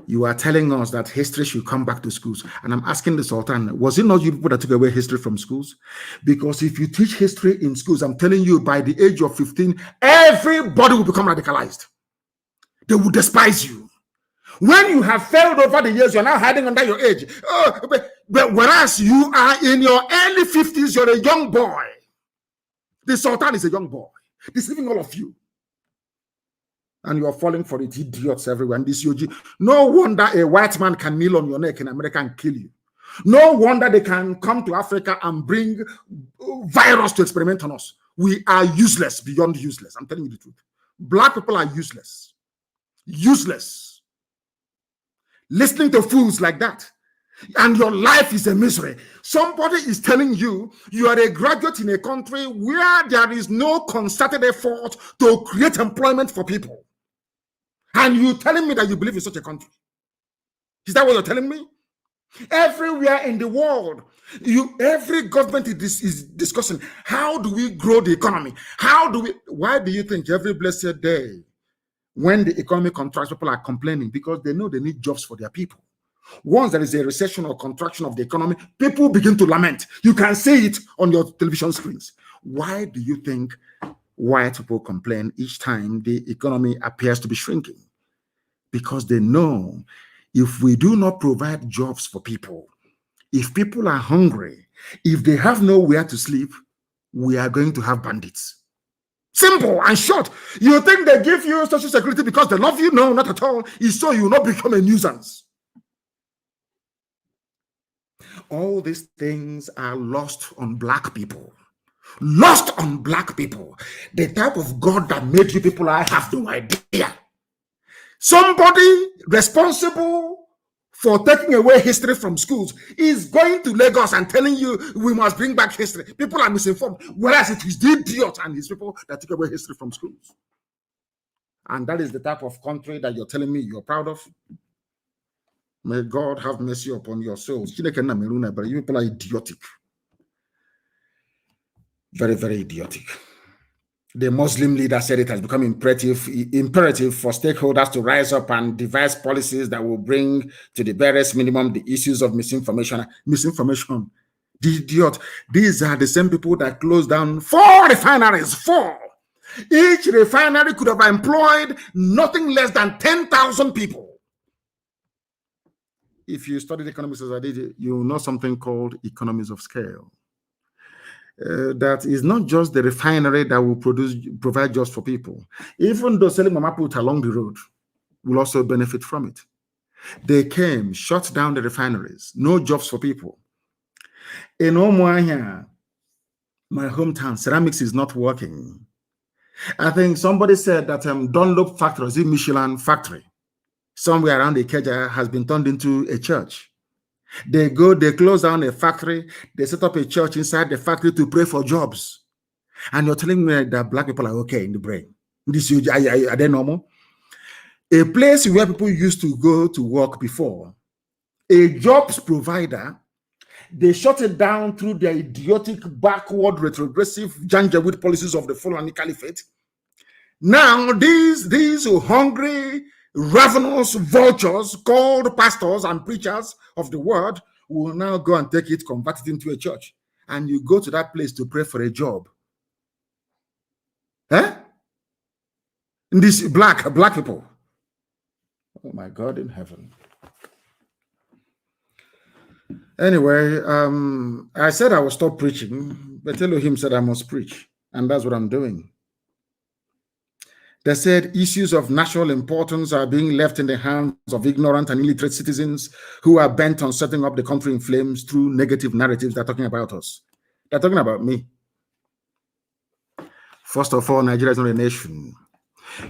[SPEAKER 1] You are telling us that history should come back to schools. And I'm asking the Sultan, was it not you people that took away history from schools? Because if you teach history in schools, I'm telling you, by the age of 15, everybody will become radicalized. They will despise you. When you have failed over the years, you're now hiding under your age. Oh, but whereas you are in your early 50s, you're a young boy. The Sultan is a young boy, deceiving all of you. And you are falling for it, idiots everywhere. And this UG, no wonder a white man can kneel on your neck in America and kill you. No wonder they can come to Africa and bring virus to experiment on us. We are useless, beyond useless. I'm telling you the truth. Black people are useless. Useless. Listening to fools like that. And your life is a misery. Somebody is telling you you are a graduate in a country where there is no concerted effort to create employment for people. And you telling me that you believe in such a country? Is that what you're telling me? Everywhere in the world, every government is discussing, how do we grow the economy? Why do you think every blessed day when the economy contracts, people are complaining? Because they know they need jobs for their people. Once there is a recession or contraction of the economy, people begin to lament. You can see it on your television screens. Why do you think white people complain each time the economy appears to be shrinking? Because they know if we do not provide jobs for people, if people are hungry, if they have nowhere to sleep, we are going to have bandits. Simple and short. You think they give you Social Security because they love you? No, not at all. It's so you will not become a nuisance. All these things are lost on black people. Lost on black people. The type of God that made you people, I have no idea. Somebody responsible for taking away history from schools is going to Lagos and telling you we must bring back history. People are misinformed, whereas it is the idiot and his people that took away history from schools. And that is the type of country that you're telling me you're proud of. May God have mercy upon your souls. But you people are idiotic. Very, very idiotic. The Muslim leader said it has become imperative for stakeholders to rise up and devise policies that will bring to the barest minimum the issues of misinformation. Misinformation. The idiot. These are the same people that closed down 4 refineries. 4. Each refinery could have employed nothing less than 10,000 people. If you studied economics as I did, you know something called economies of scale. That is not just the refinery that will provide jobs for people. Even those selling mama put along the road will also benefit from it. They came, shut down the refineries, no jobs for people. In Omoahia, my hometown, ceramics is not working. I think somebody said that Dunlop factory, the Michelin factory, somewhere around the Ikeja has been turned into a church. They close down a factory, they set up a church inside the factory to pray for jobs. And you're telling me that black people are okay in the brain. Are they normal? A place where people used to go to work before, a jobs provider, they shut it down through their idiotic, backward, retrogressive, Janjaweed policies of the Fulani Caliphate. Now, these hungry, ravenous vultures called pastors and preachers of the word will now go and take it, convert it into a church. And you go to that place to pray for a job. Eh? And these black people. Oh my God in heaven. Anyway, I said I would stop preaching, but Elohim said I must preach. And that's what I'm doing. They said issues of national importance are being left in the hands of ignorant and illiterate citizens who are bent on setting up the country in flames through negative narratives. They're talking about us. They're talking about me. First of all, Nigeria is not a nation.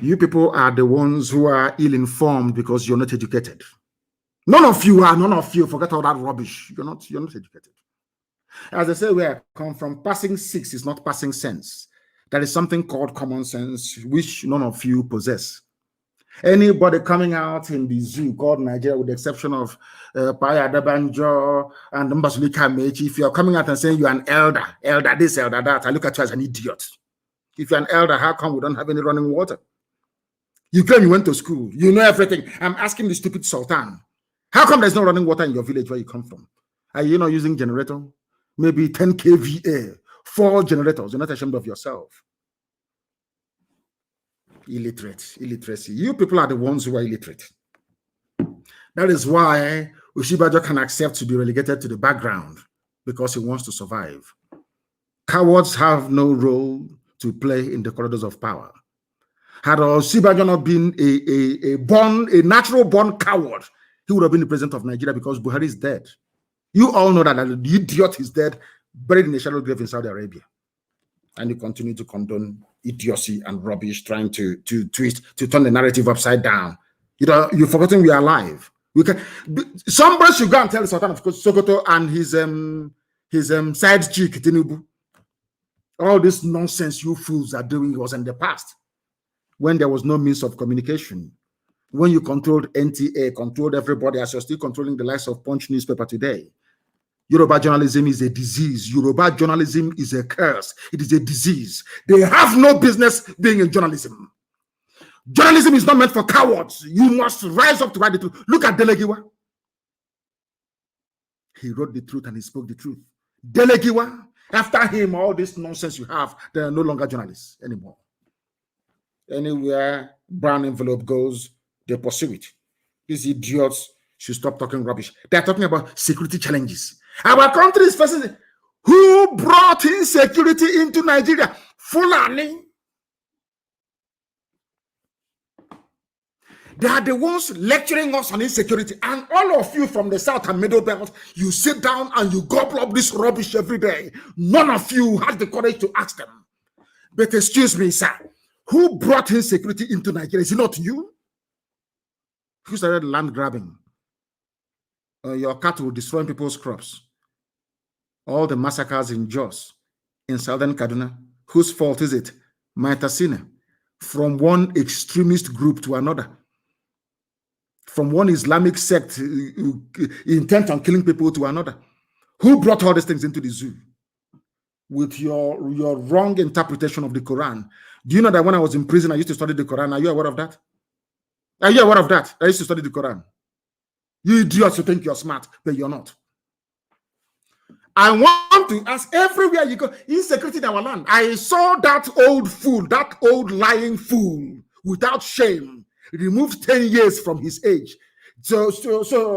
[SPEAKER 1] You people are the ones who are ill-informed because you're not educated. None of you are. None of you. Forget all that rubbish. You're not educated. As I say, where I come from, passing 6 is not passing sense. There is something called common sense, which none of you possess. Anybody coming out in the zoo called Nigeria, with the exception of Paya Dabanjo and Mbasulika Mechi, if you're coming out and saying you're an elder this, elder that, I look at you as an idiot. If you're an elder, how come we don't have any running water? You claim you went to school. You know everything. I'm asking the stupid Sultan. How come there's no running water in your village where you come from? Are you not using generator? Maybe 10 kVA, 4 generators. You're not ashamed of yourself. Illiteracy. You people are the ones who are illiterate. That is why Oshibajo can accept to be relegated to the background, because he wants to survive. Cowards have no role to play in the corridors of power. Had Oshibajo not been a natural born coward, he would have been the president of Nigeria, because Buhari is dead. You all know that the idiot is dead, buried in a shallow grave in Saudi Arabia. And you continue to condone idiocy and rubbish, trying to twist, to turn the narrative upside down. You've forgotten we are alive. Somebody should go and tell the Sultan of Sokoto and his side chick, Tinubu, all this nonsense you fools are doing was in the past, when there was no means of communication. When you controlled NTA, controlled everybody, as you're still controlling the likes of Punch newspaper today. Yoruba journalism is a disease. Yoruba journalism is a curse. It is a disease. They have no business being in journalism. Journalism is not meant for cowards. You must rise up to write the truth. Look at Delegiwa. He wrote the truth and he spoke the truth. Delegiwa, after him, all this nonsense you have, they are no longer journalists anymore. Anywhere brown envelope goes, they pursue it. These idiots should stop talking rubbish. They are talking about security challenges. Our country is facing. Who brought insecurity into Nigeria? Fulani. They are the ones lecturing us on insecurity. And all of you from the South and Middle Belt, you sit down and you gobble up this rubbish every day. None of you has the courage to ask them. But excuse me, sir. Who brought insecurity into Nigeria? Is it not you? Who started land grabbing? Your cattle destroying people's crops. All the massacres in Jos, in southern Kaduna. Whose fault is it? Maitasina. From one extremist group to another. From one Islamic sect intent on killing people to another. Who brought all these things into the zoo? With your wrong interpretation of the Quran. Do you know that when I was in prison, I used to study the Quran? Are you aware of that? Are you aware of that? I used to study the Quran. You idiots who think you're smart, but you're not. I want to ask, everywhere you go, insecurity in our land. I saw that old fool, that old lying fool, without shame, removed 10 years from his age. So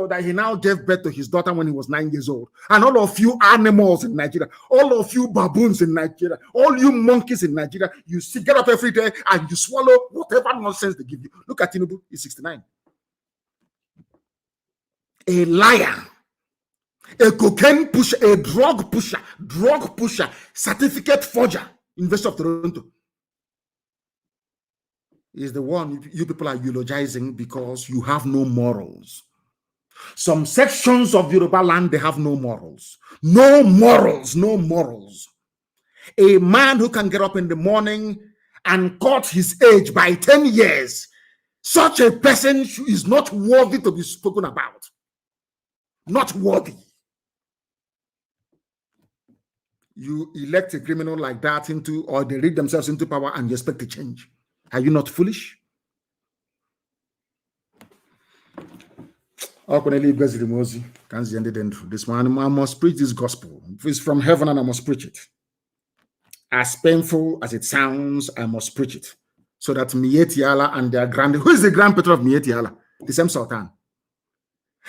[SPEAKER 1] that he now gave birth to his daughter when he was 9 years old. And all of you animals in Nigeria, all of you baboons in Nigeria, all you monkeys in Nigeria, you get up every day and you swallow whatever nonsense they give you. Look at Tinubu, he's 69. A liar, a cocaine pusher, a drug pusher, certificate forger, investor of Toronto, is the one you people are eulogizing because you have no morals. Some sections of Yoruba land, they have no morals. No morals, no morals. A man who can get up in the morning and cut his age by 10 years, such a person is not worthy to be spoken about. Not worthy. You elect a criminal like that into, or they rig themselves into power and you expect a change. Are you not foolish? This man, I must preach this gospel. It's from heaven and I must preach it. As painful as it sounds, I must preach it. So that Mietiala and their who is the grand patron of Mietiala? The same Sultan.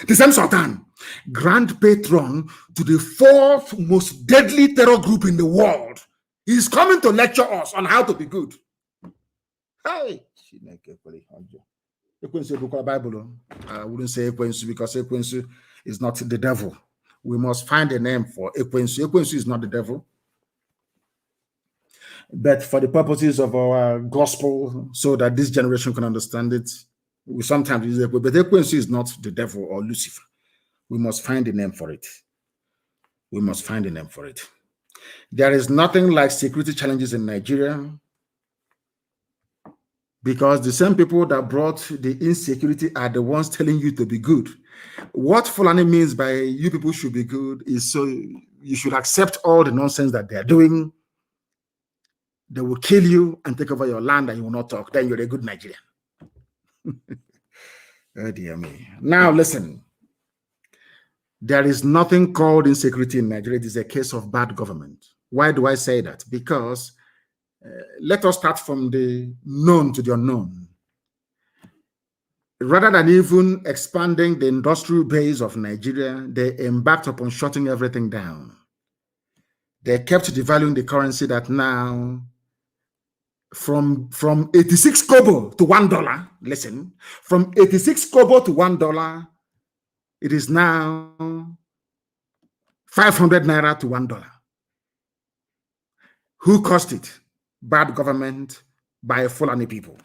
[SPEAKER 1] The same Sultan, grand patron to the 4th most deadly terror group in the world. He's coming to lecture us on how to be good. Hey, Bible. I wouldn't say Ekwensu because Ekwensu is not the devil. We must find a name for Ekwensu. Ekwensu is not the devil. But for the purposes of our gospel, so that this generation can understand it, we sometimes use it, but Ekwensu is not the devil or Lucifer. We must find a name for it. We must find a name for it. There is nothing like security challenges in Nigeria, because the same people that brought the insecurity are the ones telling you to be good. What Fulani means by you people should be good is so you should accept all the nonsense that they are doing. They will kill you and take over your land and you will not talk. Then you're a good Nigerian. Oh dear me. Now listen. There is nothing called insecurity in Nigeria. It is a case of bad government. Why do I say that? Because let us start from the known to the unknown. Rather than even expanding the industrial base of Nigeria, they embarked upon shutting everything down. They kept devaluing the currency that now from 86 kobo to $1, listen, from 86 kobo to $1, it is now 500 naira to $1. Who caused it? Bad government by fulani people.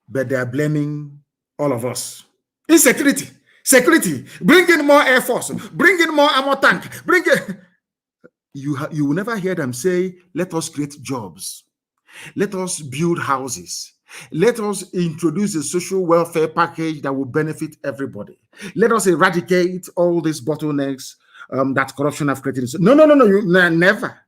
[SPEAKER 1] But they are blaming all of us. Insecurity, security, bring in more air force, bring in more armor tank, bring in. You will never hear them say, let us create jobs. Let us build houses. Let us introduce a social welfare package that will benefit everybody. Let us eradicate all these bottlenecks that corruption have created. No, never.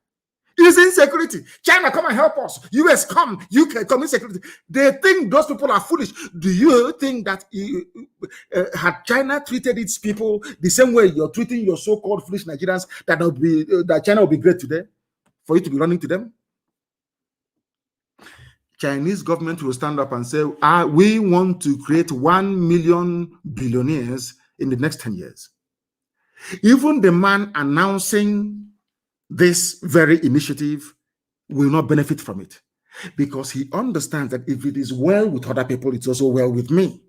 [SPEAKER 1] It's insecurity. China, come and help us. US, come. UK, come. Insecurity. They think those people are foolish. Do you think that had China treated its people the same way you're treating your so-called foolish Nigerians, that China will be great today for you to be running to them? Chinese government will stand up and say, we want to create 1 million billionaires in the next 10 years. Even the man announcing this very initiative will not benefit from it because he understands that if it is well with other people, it's also well with me.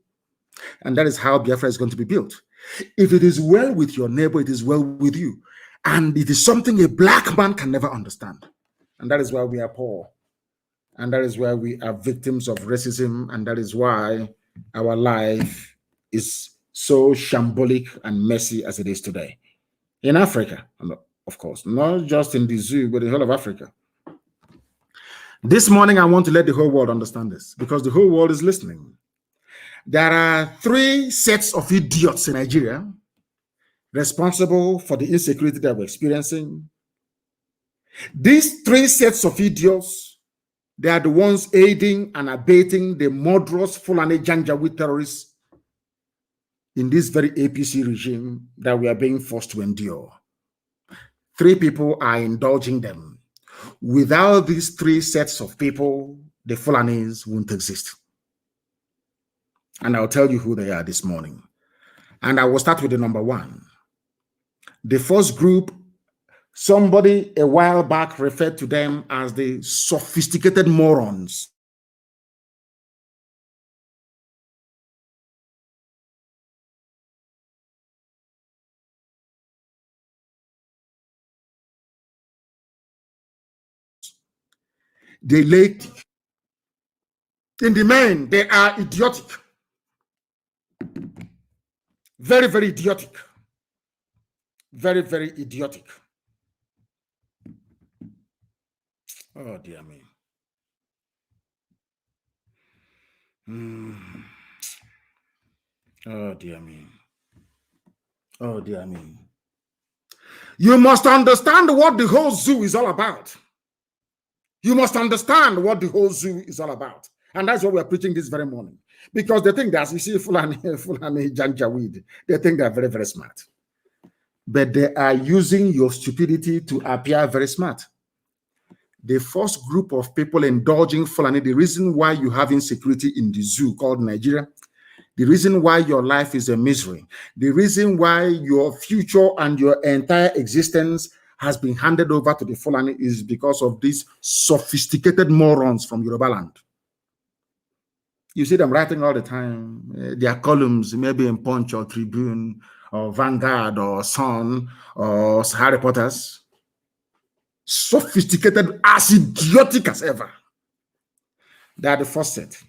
[SPEAKER 1] And that is how Biafra is going to be built. If it is well with your neighbor, it is well with you. And it is something a black man can never understand. And that is why we are poor. And that is why we are victims of racism. And that is why our life is so shambolic and messy as it is today. In Africa, of course, not just in the zoo, but the whole of Africa. This morning, I want to let the whole world understand this because the whole world is listening. There are 3 sets of idiots in Nigeria responsible for the insecurity that we're experiencing. These 3 sets of idiots, they are the ones aiding and abating the murderous Fulani Janjaweed terrorists in this very APC regime that we are being forced to endure. 3 people are indulging them. Without these 3 sets of people, the Fulanis won't exist. And I'll tell you who they are this morning. And I will start with the number 1. The first group, somebody a while back referred to them as the sophisticated morons. They late. In the main, they are idiotic. Very, very idiotic. Very, very idiotic. Oh, dear me. Oh, dear me. Oh, dear me. You must understand what the whole zoo is all about. You must understand what the whole zoo is all about. And that's what we're preaching this very morning. Because they think that, you see, Fulani Janjaweed, they think they're very, very smart. But they are using your stupidity to appear very smart. The first group of people indulging Fulani, the reason why you have insecurity in the zoo called Nigeria, the reason why your life is a misery, the reason why your future and your entire existence has been handed over to the Fulani is because of these sophisticated morons from Yoruba land. You see them writing all the time, their columns, maybe in Punch or Tribune or Vanguard or Sun or Harry Potter's. Sophisticated, as idiotic as ever. They are the first set.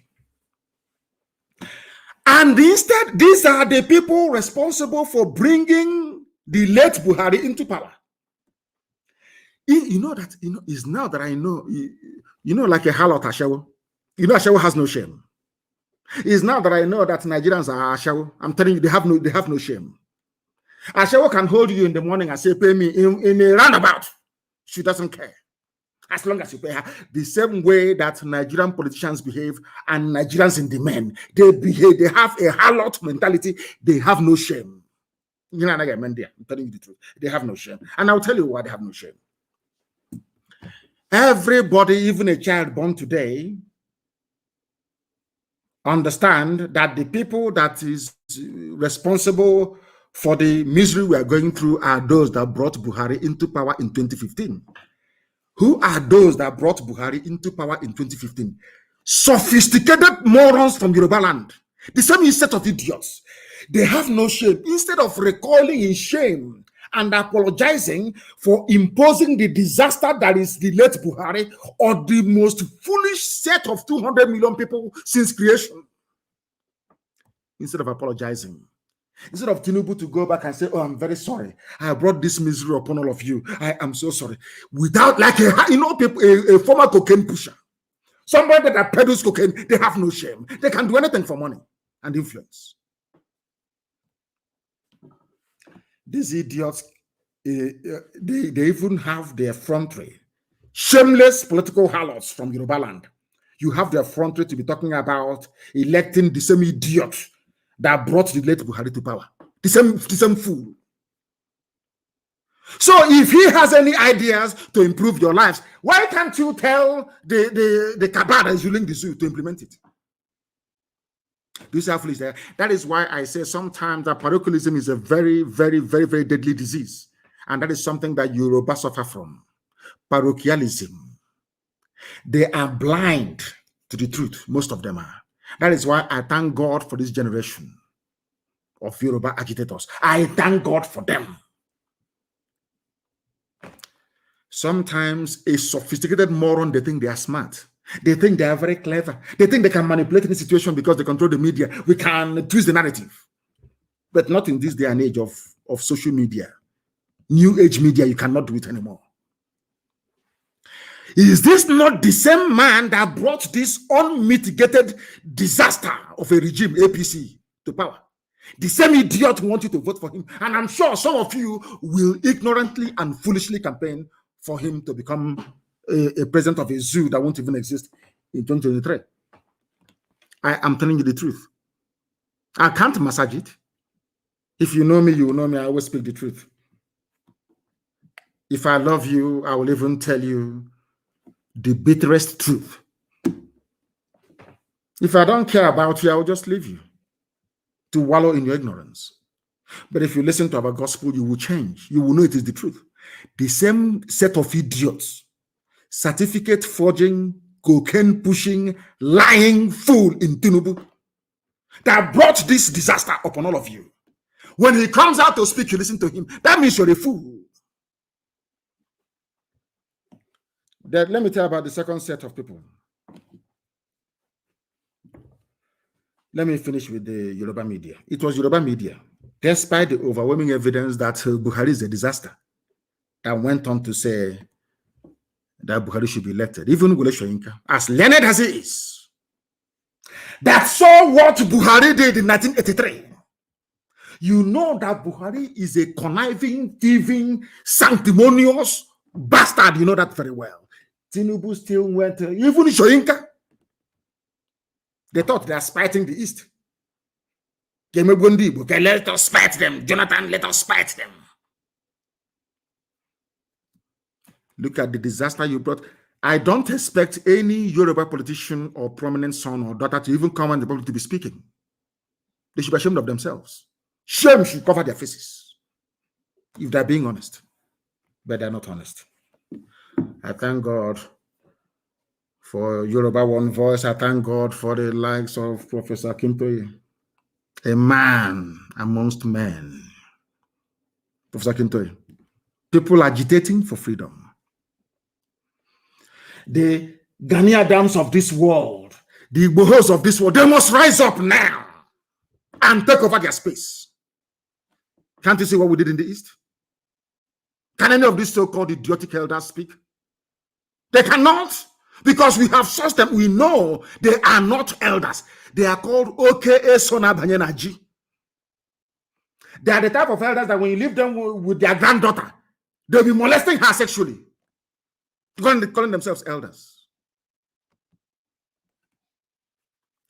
[SPEAKER 1] And instead, these are the people responsible for bringing the late Buhari into power. You know that, it's now that I know, like a harlot Ashawo. Ashawo has no shame. It's now that I know that Nigerians are Ashawo. I'm telling you, they have no shame. Ashawo can hold you in the morning and say, pay me in a roundabout. She doesn't care. as long as you pay her. The same way that Nigerian politicians behave and Nigerians in the men, they behave, they have a harlot mentality, they have no shame. You know, I'm telling you the truth. They have no shame. And I'll tell you why they have no shame. Everybody, even a child born today, understand that the people that is responsible for the misery we are going through are those that brought Buhari into power in 2015. Who are those that brought Buhari into power in 2015? Sophisticated morons from Yoruba land. The same set of idiots. They have no shame. Instead of recoiling in shame and apologizing for imposing the disaster that is the late Buhari or the most foolish set of 200 million people since creation. Instead of apologizing, instead of Tinubu to go back and say, oh, I'm very sorry. I brought this misery upon all of you. I am so sorry. Without like, a former cocaine pusher, somebody that peddles cocaine, they have no shame. They can do anything for money and influence. These idiots, they even have their effrontery. Shameless political harlots from Yoruba land. You have their effrontery to be talking about electing the same idiot that brought the late Buhari to power. The same fool. So if he has any ideas to improve your lives, why can't you tell the cabal that is ruling the zoo to implement it? Do you see how foolish they are? That is why I say sometimes that parochialism is a very, very, very, very deadly disease. And that is something that Yoruba suffer from. Parochialism. They are blind to the truth. Most of them are. That is why I thank God for this generation of Yoruba agitators. I thank God for them. Sometimes a sophisticated moron, they think they are smart. They think they are very clever. They think they can manipulate the situation because they control the media. We can twist the narrative. But not in this day and age of social media. New age media, you cannot do it anymore. Is this not the same man that brought this unmitigated disaster of a regime, APC, to power? The same idiot who wants you to vote for him. And I'm sure some of you will ignorantly and foolishly campaign for him to become a president of a zoo that won't even exist in 2023. I am telling you the truth. I can't massage it. If you know me, you will know me. I always speak the truth. If I love you, I will even tell you the bitterest truth. If I don't care about you, I will just leave you to wallow in your ignorance. But if you listen to our gospel, you will change. You will know it is the truth. The same set of idiots, certificate forging, cocaine pushing, lying fool in Tinubu that brought this disaster upon all of you. When he comes out to speak, you listen to him. That means you're a fool. Let me tell you about the second set of people. Let me finish with the Yoruba media. It was Yoruba media, despite the overwhelming evidence that Buhari is a disaster, that went on to say that Buhari should be elected. Even Wole Soyinka, as learned as he is, that saw what Buhari did in 1983. You know that Buhari is a conniving, thieving, sanctimonious bastard. You know that very well. Tinubu still went, even Soyinka, they thought they are spiting the East. Okay, let us spite them. Jonathan, let us spite them. Look at the disaster you brought. I don't expect any Yoruba politician or prominent son or daughter to even come in the public to be speaking. They should be ashamed of themselves. Shame should cover their faces if they're being honest. But they're not honest. I thank God for Yoruba One Voice. I thank God for the likes of Professor Akintoye, a man amongst men. Professor Akintoye, people agitating for freedom. The Gani Adams of this world, the Igbohos of this world, they must rise up now and take over their space. Can't you see what we did in the East? Can any of these so-called idiotic elders speak? They cannot, because we have sourced them. We know they are not elders. They are called OKA Sona Banyenaji. They are the type of elders that when you leave them with their granddaughter, they'll be molesting her sexually. calling themselves elders.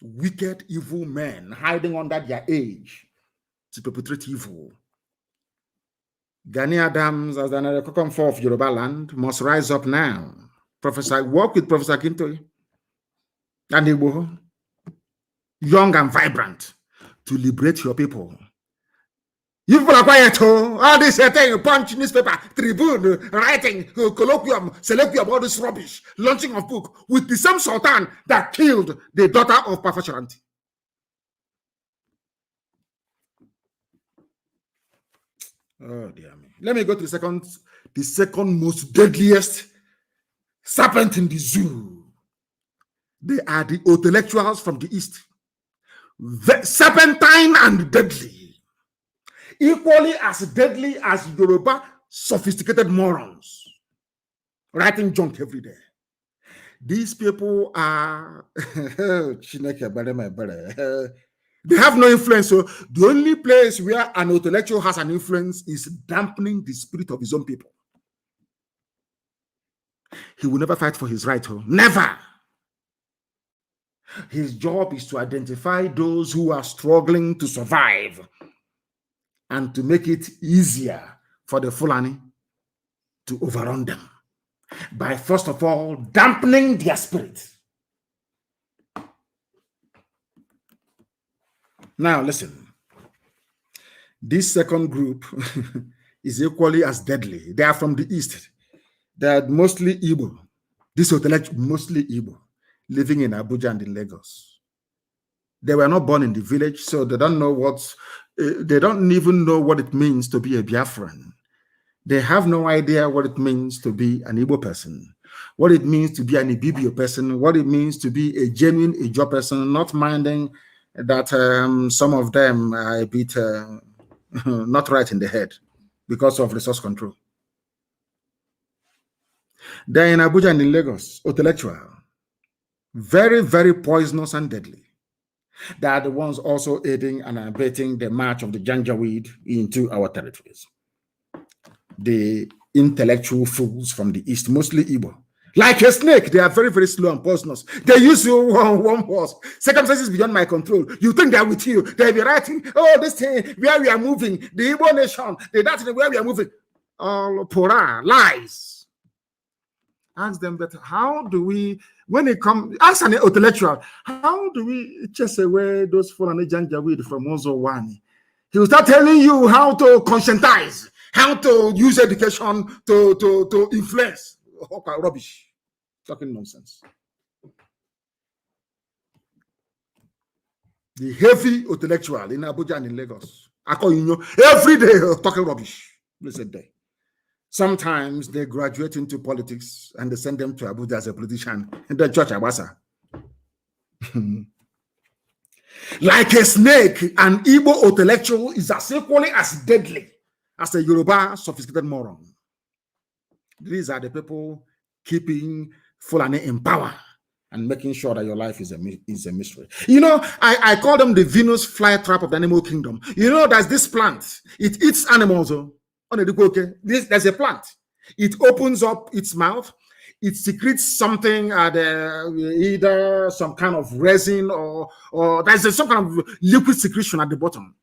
[SPEAKER 1] Wicked, evil men hiding under their age to perpetrate evil. Gani Adams, as an Okokonfo of Yoruba land, must rise up now. Work with Professor Kintoy and Igbo, young and vibrant, to liberate your people. You people are quiet, all this thing, punch, newspaper, tribune, writing, colloquium, colloquium, all this rubbish, launching of book with the same sultan that killed the daughter of Pafasharanti. Oh dear me. Let me go to the second most deadliest serpent in the zoo. They are the intellectuals from the east. Serpentine and deadly. Equally as deadly as Yoruba sophisticated morons. Writing junk every day. These people are they have no influence. So the only place where an intellectual has an influence is dampening the spirit of his own people. He will never fight for his right. Never. His job is to identify those who are struggling to survive and to make it easier for the Fulani to overrun them by, first of all, dampening their spirit. Now, listen. This second group is equally as deadly. They are from the east. They are mostly Igbo. This hotel mostly Igbo, living in Abuja and in Lagos. They were not born in the village, so they don't know they don't even know what it means to be a Biafran. They have no idea what it means to be an Igbo person, what it means to be an Ibibio person, what it means to be a genuine Ijo person, not minding that some of them are a bit not right in the head because of resource control. They're in Abuja and in Lagos, intellectual, very, very poisonous and deadly. They are the ones also aiding and abetting the march of the Janjaweed into our territories. The intellectual fools from the east, mostly Igbo. Like a snake, they are very, very slow and poisonous. They use you one horse. Circumstances beyond my control. You think they are with you. They'll be writing, oh, this thing, where we are moving, the Igbo nation, that's where we are moving. All pora, lies. Ask them better. How do we, when it comes, ask an intellectual, how do we chase away those fulani Janjaweed from Ozowani? He will start telling you how to conscientize, how to use education to influence. Okay, rubbish. Talking nonsense. The heavy intellectual in Abuja and in Lagos, every day talking rubbish. Blessed day. Sometimes they graduate into politics and they send them to Abuja as a politician in the church Abasa. Like a snake, an Igbo intellectual is as equally as deadly as a Yoruba sophisticated moron. These are the people keeping Fulani in power and making sure that your life is a mystery. You know, I call them the Venus flytrap of the animal kingdom. You know, there's this plant. It eats animals. There's a plant. It opens up its mouth. It secretes something, either some kind of resin or there's some kind of liquid secretion at the bottom.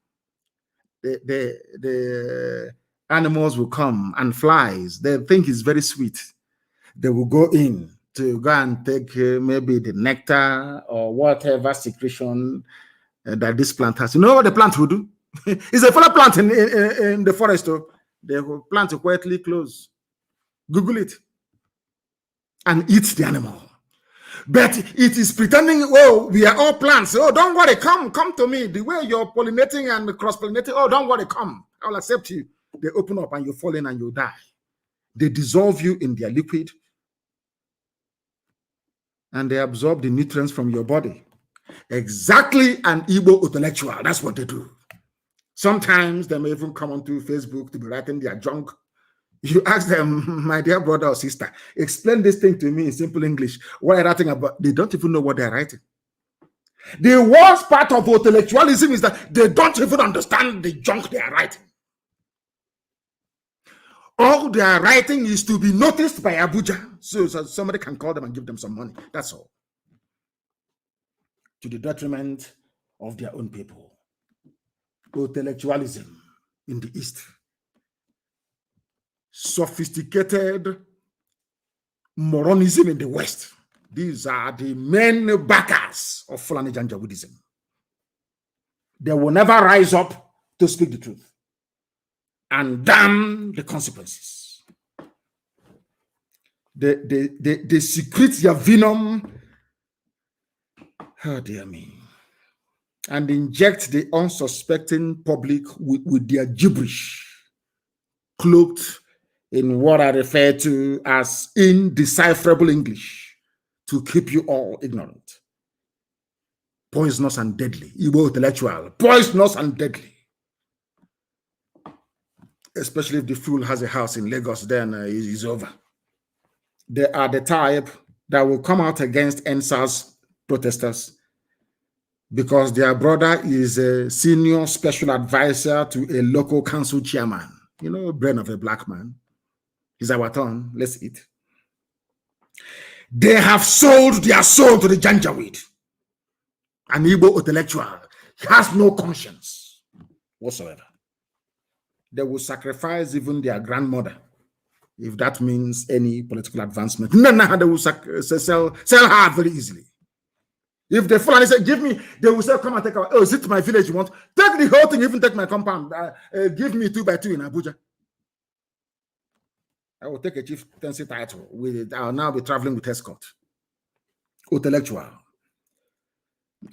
[SPEAKER 1] The animals will come, and flies, they think it's very sweet. They will go in to go and take maybe the nectar or whatever secretion that this plant has. You know what the plant will do? It's a fellow plant in the forest. They will plant quietly close. Google it. And eat the animal. But it is pretending, oh, we are all plants. Oh, don't worry, come to me. The way you're pollinating and cross-pollinating, oh, don't worry, come. I'll accept you. They open up and you fall in and you die. They dissolve you in their liquid and they absorb the nutrients from your body. Exactly an Igbo intellectual. That's what they do. Sometimes they may even come onto Facebook to be writing their junk. You ask them, my dear brother or sister, explain this thing to me in simple English. What are you writing about? They don't even know what they're writing. The worst part of intellectualism is that they don't even understand the junk they are writing. All they are writing is to be noticed by Abuja, so somebody can call them and give them some money. That's all. To the detriment of their own people. Intellectualism in the East. Sophisticated Moronism in the West. These are the main backers of Fulani Janjaweedism. They will never rise up to speak the truth and damn the consequences. They secrete their venom, oh dear me, and inject the unsuspecting public with their gibberish, cloaked in what I refer to as indecipherable English, to keep you all ignorant. Poisonous and deadly. Igbo intellectual. Poisonous and deadly. Especially if the fool has a house in Lagos, then it's over. They are the type that will come out against NSAS protesters because their brother is a senior special advisor to a local council chairman. You know, brain of a black man. It's our turn. Let's eat. They have sold their soul to the Janjaweed. An Igbo intellectual. He has no conscience whatsoever. They will sacrifice even their grandmother, if that means any political advancement. No, they will sell her very easily. If the Fulani say, give me, they will say, come and take our, oh, is it my village you want? Take the whole thing, even take my compound. Give me 2 by 2 in Abuja. I will take a chieftaincy title with it. I'll now be traveling with escort. Intellectual.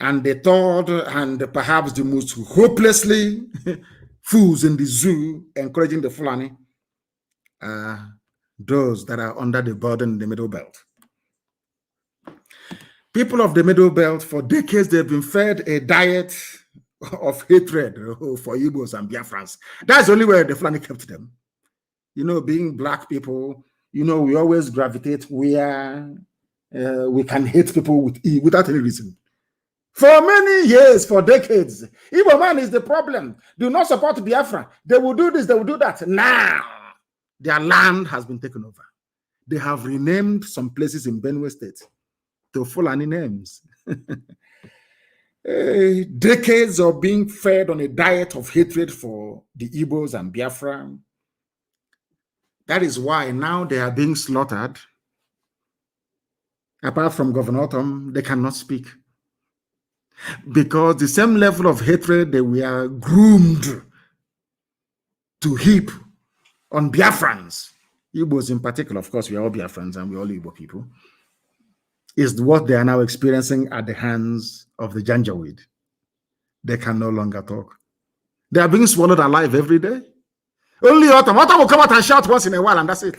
[SPEAKER 1] And the third, and perhaps the most hopelessly fools in the zoo encouraging the Fulani, those that are under the burden in the Middle Belt. People of the Middle Belt, for decades, they've been fed a diet of hatred for Igbos and Biafrans. That's the only way the Fulani kept them. You know, being black people, you know, we always gravitate where we can hate people without any reason. For many years, for decades, Igbo man is the problem. Do not support Biafra. They will do this, they will do that. Now, their land has been taken over. They have renamed some places in Benue State to Fulani names. Decades of being fed on a diet of hatred for the Igbos and Biafra. That is why now they are being slaughtered. Apart from Governor Autumn, they cannot speak. Because the same level of hatred that we are groomed to heap on Biafrans, Igbos in particular, of course, we are all Biafrans and we are all Igbo people, is what they are now experiencing at the hands of the Janjaweed. They can no longer talk. They are being swallowed alive every day. Only Autumn will come out and shout once in a while, and that's it.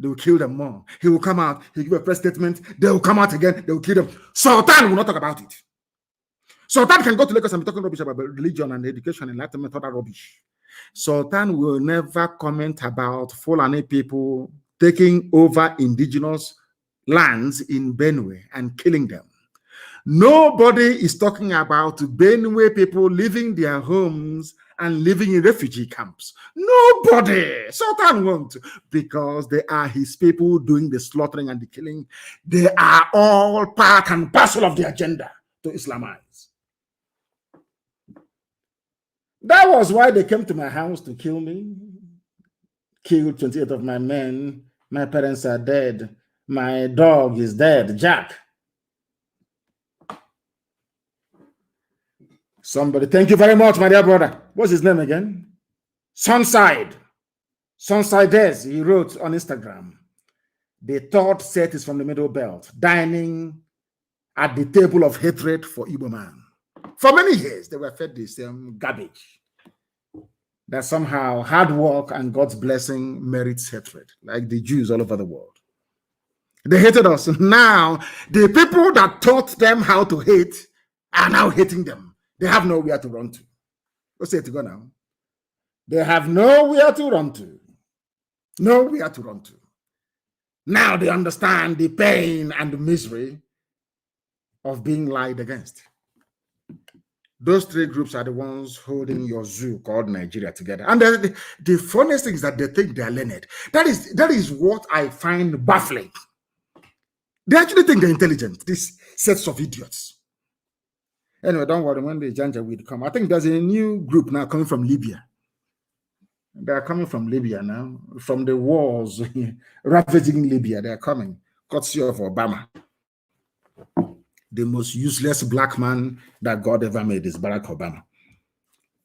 [SPEAKER 1] They will kill them more. He will come out, he'll give a press statement, they will come out again, they will kill them. Sultan will not talk about it. Sultan can go to Lagos and be talking rubbish about religion and education, enlightenment, other rubbish. Sultan will never comment about Fulani people taking over indigenous lands in Benue and killing them. Nobody is talking about Benue people leaving their homes and living in refugee camps. Nobody. Sultan won't, because they are his people doing the slaughtering and the killing. They are all part and parcel of the agenda to Islamize. That was why they came to my house to kill me. Killed 28 of my men. My parents are dead. My dog is dead, Jack. Somebody, thank you very much, my dear brother. What's his name again? Sunside. Sunside Des, he wrote on Instagram. The third set is from the Middle Belt, dining at the table of hatred for Igbo man. For many years, they were fed the same garbage. That somehow hard work and God's blessing merits hatred, like the Jews all over the world. They hated us. Now, the people that taught them how to hate are now hating them. They have nowhere to run to. Let's say to go now. They have nowhere to run to. Nowhere to run to. Now they understand the pain and the misery of being lied against. Those three groups are the ones holding your zoo called Nigeria together. And the funniest thing is that they think they are learned. That is what I find baffling. They actually think they're intelligent, these sets of idiots. Anyway, don't worry, when the Janja will come. I think there's a new group now coming from Libya. They are coming from Libya now, from the wars ravaging Libya. They are coming, courtesy of Obama. The most useless black man that God ever made is Barack Obama.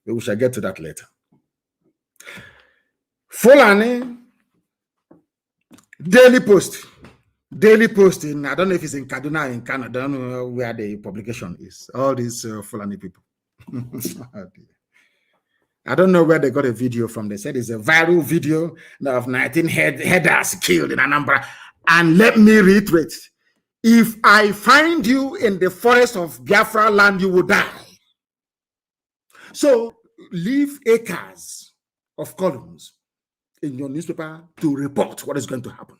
[SPEAKER 1] We shall get to that later. Fulani, Daily Post in, I don't know if it's in Kaduna or in Canada, I don't know where the publication is. All these Fulani people. I don't know where they got a video from. They said it's a viral video of 19 headers killed in Anambra. And let me reiterate, if I find you in the forest of Biafra land, you will die. So leave acres of columns in your newspaper to report what is going to happen.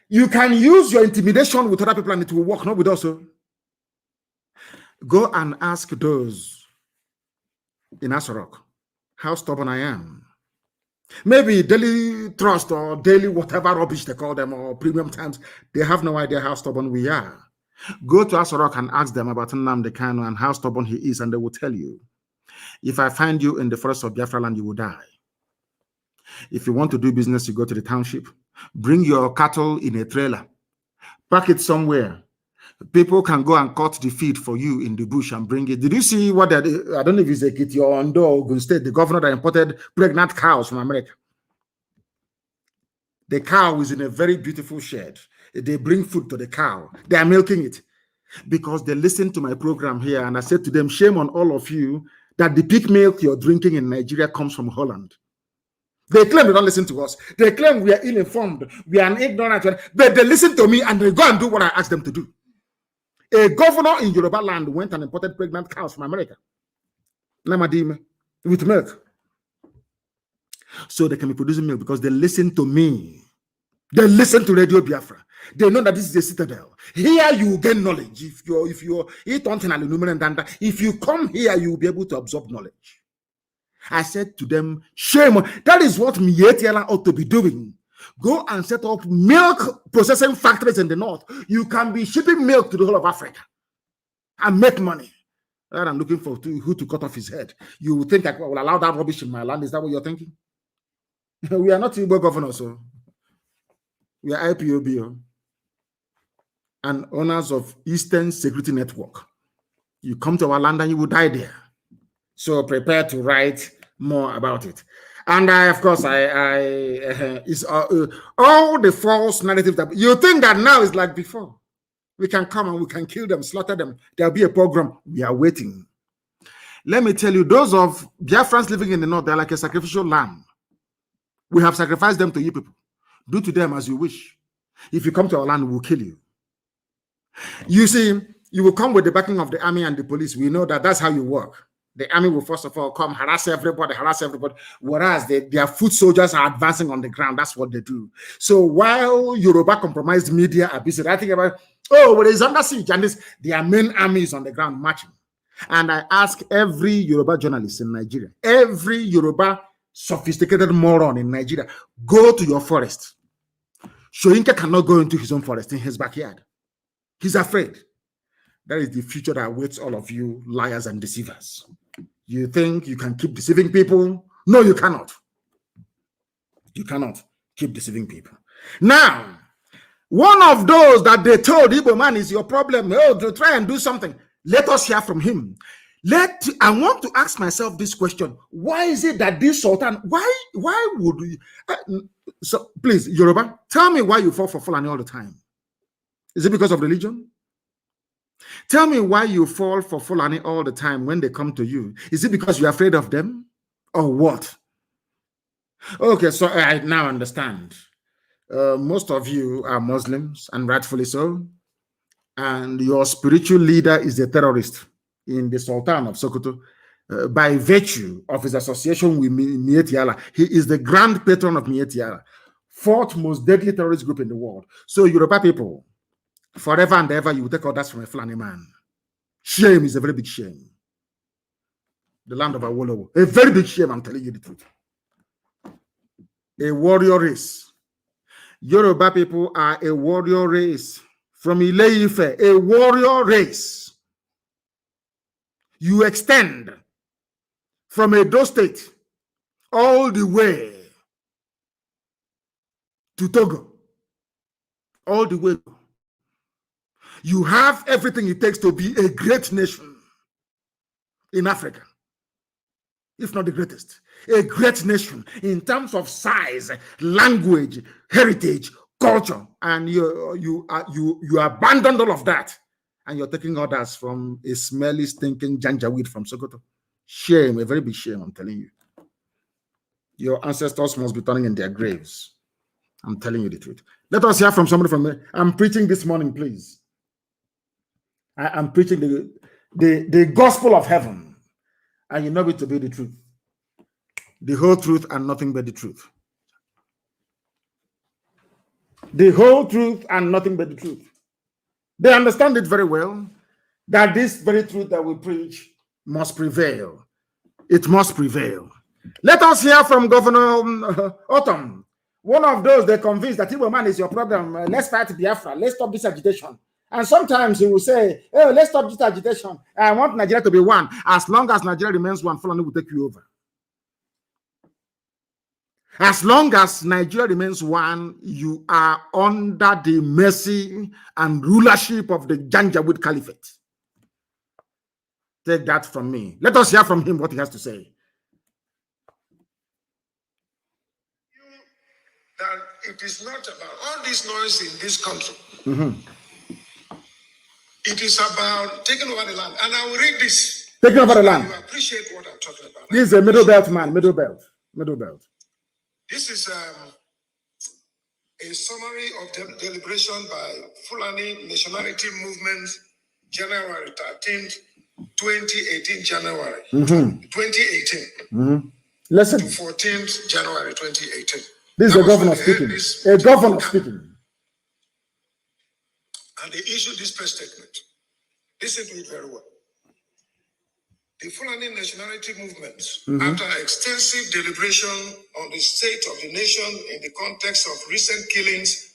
[SPEAKER 1] You can use your intimidation with other people and it will work, not with us. Go and ask those in Asarok how stubborn I am. Maybe Daily Trust or Daily whatever rubbish they call them, or Premium Times, they have no idea how stubborn we are. Go to Asarok and ask them about Nnamdi Kanu and how stubborn he is, and they will tell you, if I find you in the forest of Biafra land, you will die. If you want to do business, you go to the township, bring your cattle in a trailer, park it somewhere. People can go and cut the feed for you in the bush and bring it. Did you see what I don't know if it's Ekiti or Ondo, Ogun State, the governor that imported pregnant cows from America? The cow is in a very beautiful shed. They bring food to the cow. They are milking it because they listen to my program here. And I said to them, shame on all of you that the pig milk you're drinking in Nigeria comes from Holland. They claim they don't listen to us. They claim we are ill-informed. We are ignorant. But they listen to me and they go and do what I ask them to do. A governor in Yoruba land went and imported pregnant cows from America. Nnamdi with milk. So they can be producing milk because they listen to me. They listen to Radio Biafra. They know that this is a citadel. Here you gain knowledge. If you come here, you will be able to absorb knowledge. I said to them, shame. That is what Mietiala ought to be doing. Go and set up milk processing factories in the north. You can be shipping milk to the whole of Africa and make money. Rather than looking for who to cut off his head. You think I will allow that rubbish in my land? Is that what you're thinking? We are not Igbo governors, so we are IPOB and owners of Eastern Security Network. You come to our land and you will die there. So prepare to write more about it. And of course, it's all the false narrative that you think that now is like before. We can come and we can kill them, slaughter them. There'll be a program. We are waiting. Let me tell you, those of Biafrans living in the north, they're like a sacrificial lamb. We have sacrificed them to you people. Do to them as you wish. If you come to our land, we will kill you. You see, you will come with the backing of the army and the police. We know that that's how you work. The army will first of all come, harass everybody, whereas their foot soldiers are advancing on the ground. That's what they do. So while Yoruba compromised media are busy writing about, oh, well, it's under siege, and their main army is on the ground marching. And I ask every Yoruba journalist in Nigeria, every Yoruba sophisticated moron in Nigeria, go to your forest. Shoyinka cannot go into his own forest in his backyard. He's afraid. That is the future that awaits all of you liars and deceivers. You think you can keep deceiving people? No, you cannot. You cannot keep deceiving people. Now, one of those that they told Igbo man is your problem. Oh, to try and do something. Let us hear from him. I want to ask myself this question. Why is it that this Sultan, why would we, so please, Yoruba, tell me why you fall for Fulani all the time. Is it because of religion? Tell me why you fall for Fulani all the time when they come to you. Is it because you're afraid of them? Or what? Okay, so I now understand. Most of you are Muslims, and rightfully so. And your spiritual leader is a terrorist in the Sultan of Sokoto. By virtue of his association with Mietiala, he is the grand patron of Mietiala, fourth most deadly terrorist group in the world. So Yoruba people, forever and ever, you will take orders from a Fulani man. Shame is a very big shame. The land of Awolowo. A very big shame, I'm telling you the truth. A warrior race. Yoruba people are a warrior race. From Ile-Ife, a warrior race. You extend from Edo State all the way to Togo. All the way. You have everything it takes to be a great nation in Africa, if not the greatest. A great nation in terms of size, language, heritage, culture, and you abandoned all of that, and you're taking orders from a smelly, stinking janjaweed from Sokoto. Shame, a very big shame, I'm telling you. Your ancestors must be turning in their graves. I'm telling you the truth. Let us hear from somebody from there. I'm preaching this morning, please. I am preaching the gospel of heaven, and you know it to be the truth. The whole truth and nothing but the truth. The whole truth and nothing but the truth. They understand it very well, that this very truth that we preach must prevail. It must prevail. Let us hear from Governor Autumn. One of those they convinced that Igbo man is your problem. Let's fight Biafra. Let's stop this agitation. And sometimes he will say, "Oh, let's stop this agitation. I want Nigeria to be one. As long as Nigeria remains one, Fulani will take you over. As long as Nigeria remains one, you are under the mercy and rulership of the Janjaweed Caliphate." Take that from me. Let us hear from him what he has to say.
[SPEAKER 2] That it is not about all this noise in this country. It is about taking over the land. And I will read this.
[SPEAKER 1] Taking over the land.
[SPEAKER 2] You appreciate what I'm talking about.
[SPEAKER 1] This is a middle belt man, middle belt.
[SPEAKER 2] This is a summary of the deliberation by Fulani Nationality Movement, January 13th, 2018, January 2018.
[SPEAKER 1] Listen.
[SPEAKER 2] To 14th January 2018.
[SPEAKER 1] This is the governor speaking. A governor speaking.
[SPEAKER 2] And they issued this press statement. Listen to it very well. The Fulani Nationality Movement, after extensive deliberation on the state of the nation in the context of recent killings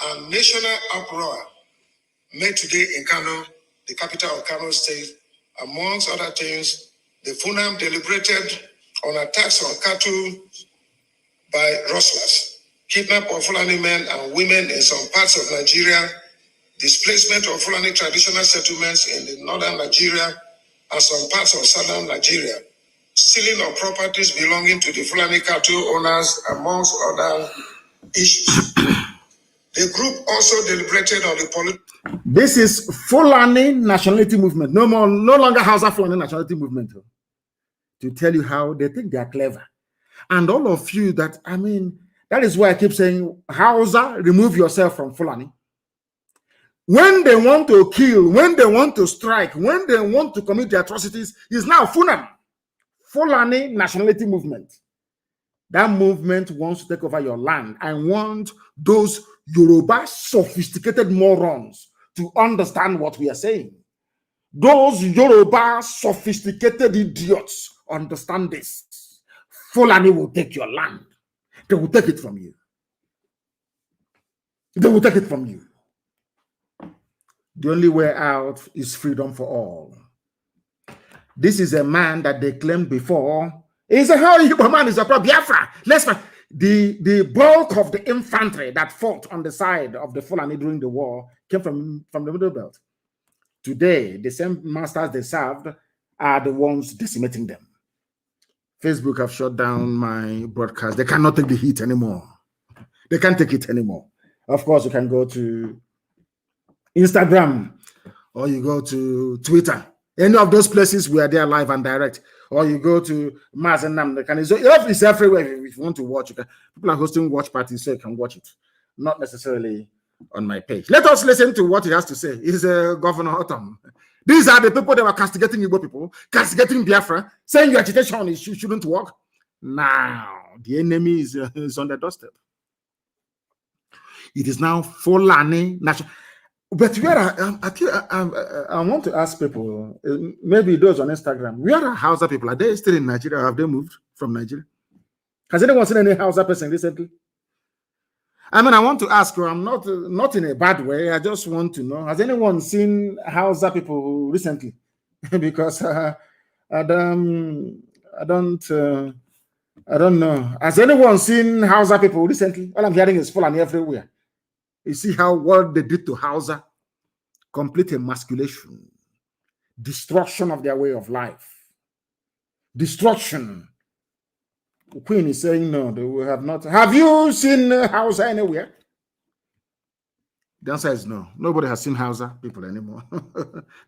[SPEAKER 2] and national uproar made today in Kanu, the capital of Kanu State, amongst other things, the FUNAM deliberated on attacks on cattle by rustlers, kidnap of Fulani men and women in some parts of Nigeria, displacement of Fulani traditional settlements in the northern Nigeria and some parts of southern Nigeria, stealing of properties belonging to the Fulani cattle owners, amongst other issues. The group also deliberated on the political.
[SPEAKER 1] This is Fulani Nationality Movement. No longer Hausa Fulani Nationality Movement. To tell you how they think they are clever. And all of you that, I mean, that is why I keep saying, Hausa, remove yourself from Fulani. When they want to kill, when they want to strike, when they want to commit the atrocities, is now FUNAM, Fulani Nationality Movement. That movement wants to take over your land and want those Yoruba sophisticated morons to understand what we are saying. Those Yoruba sophisticated idiots understand this. Fulani will take your land. They will take it from you. They will take it from you. The only way out is freedom for all. This is a man that they claimed before. He said, how you man is a problem? Biafra. Let's fight. The bulk of the infantry that fought on the side of the Fulani during the war came from the Middle Belt. Today, the same masters they served are the ones decimating them. Facebook have shut down my broadcast. They cannot take the heat anymore. They can't take it anymore. Of course, you can go to Instagram or you go to Twitter. Any of those places we are there live and direct. Or you go to Mazi and Nnamdi. So it's everywhere. If you want to watch, you can. People are hosting watch parties, so you can watch it. Not necessarily on my page. Let us listen to what he has to say. He's Governor Autumn. These are the people that were castigating Igbo people, castigating Biafra, saying your agitation shouldn't work. Now, the enemy is on the doorstep. It is now Fulani national. But where I want to ask people, maybe those on Instagram, where are Hausa people? Are they still in Nigeria? Or have they moved from Nigeria? Has anyone seen any Hausa person recently? I mean, I want to ask you, I'm not in a bad way. I just want to know, has anyone seen Hausa people recently? Because I don't know. Has anyone seen Hausa people recently? All I'm hearing is fulani everywhere. You see what they did to Hausa? Complete emasculation, destruction of their way of life, destruction. The Queen is saying no, they will have not. Have you seen Hausa anywhere? The answer is no. Nobody has seen Hausa people anymore.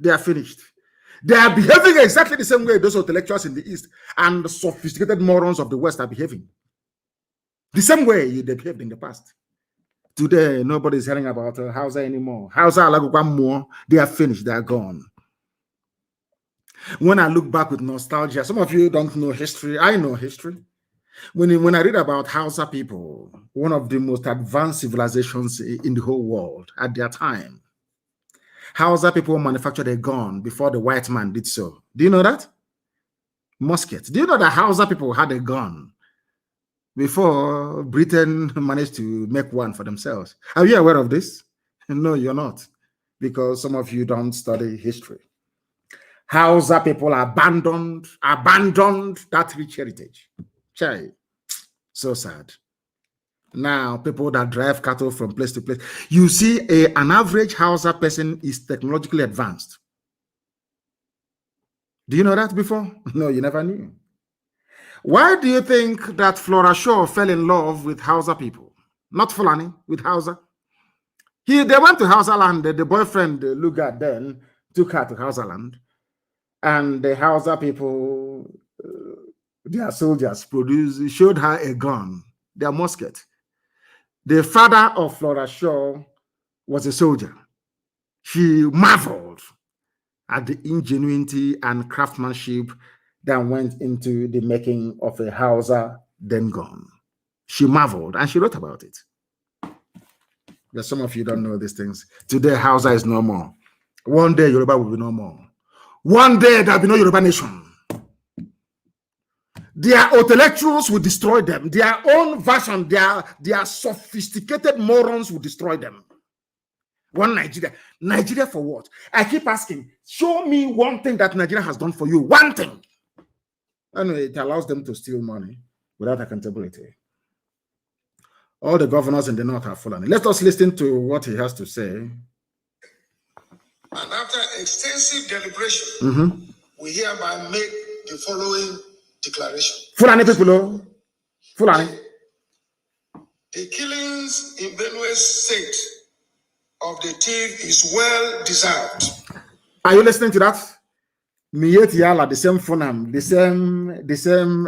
[SPEAKER 1] They are finished. They are behaving exactly the same way those intellectuals in the East and the sophisticated morons of the West are behaving. The same way they behaved in the past. Today, nobody is hearing about Hausa anymore. Hausa, they are finished. They are gone. When I look back with nostalgia, some of you don't know history. I know history. When I read about Hausa people, one of the most advanced civilizations in the whole world at their time, Hausa people manufactured a gun before the white man did so. Do you know that? Musket. Do you know that Hausa people had a gun before Britain managed to make one for themselves? Are you aware of this? No, you're not, because some of you don't study history. Hausa people abandoned that rich heritage. Chai. So sad. Now, people that drive cattle from place to place. You see, an average Hausa person is technologically advanced. Do you know that before? No, you never knew. Why do you think that Flora Shaw fell in love with Hausa people? Not Fulani, with Hausa. They went to Hausa land. The boyfriend, Lugard, then took her to Hausa land. And the Hausa people, their soldiers showed her a gun, their musket. The father of Flora Shaw was a soldier. She marveled at the ingenuity and craftsmanship that went into the making of a Hausa then gun. She marveled and she wrote about it. But some of you don't know these things. Today, Hausa is no more. One day, Yoruba will be no more. One day, there will be no Yoruba nation. Their intellectuals will destroy them. Their own version, their sophisticated morons will destroy them. One Nigeria. Nigeria for what? I keep asking, show me one thing that Nigeria has done for you. One thing. Anyway, it allows them to steal money without accountability. All the governors in the north are fulani. Let us listen to what he has to say.
[SPEAKER 2] And after extensive deliberation, we hereby make the following declaration.
[SPEAKER 1] Fulani people, Fulani.
[SPEAKER 2] The killings in Benue State of the thief is well deserved.
[SPEAKER 1] Are you listening to that? Miyet Yala, the same Funam, the same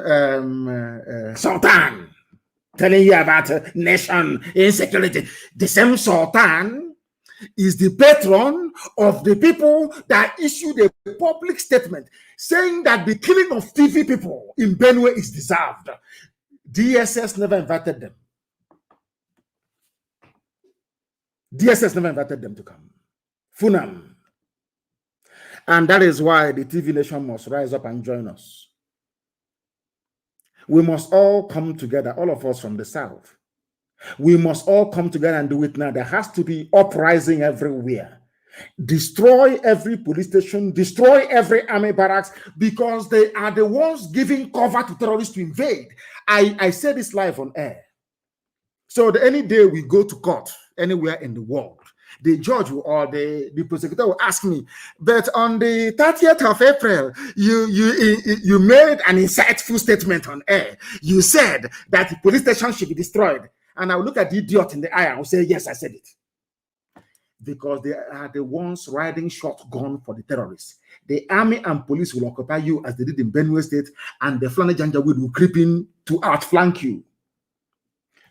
[SPEAKER 1] Sultan, telling you about nation insecurity. The same Sultan is the patron of the people that issued a public statement saying that the killing of TV people in Benue is deserved. DSS never invited them. DSS never invited them to come. Funam. And that is why the TV nation must rise up and join us. We must all come together, all of us from the south. We must all come together and do it now. There has to be uprising everywhere. Destroy every police station, destroy every army barracks, because they are the ones giving cover to terrorists to invade. I say this live on air. So any day we go to court anywhere in the world, the judge or the prosecutor will ask me, but on the 30th of April, you made an insightful statement on air. You said that the police station should be destroyed. And I will look at the idiot in the eye and will say, yes, I said it. Because they are the ones riding shotgun for the terrorists. The army and police will occupy you as they did in Benue State, and the Fulani Janjaweed will creep in to outflank you.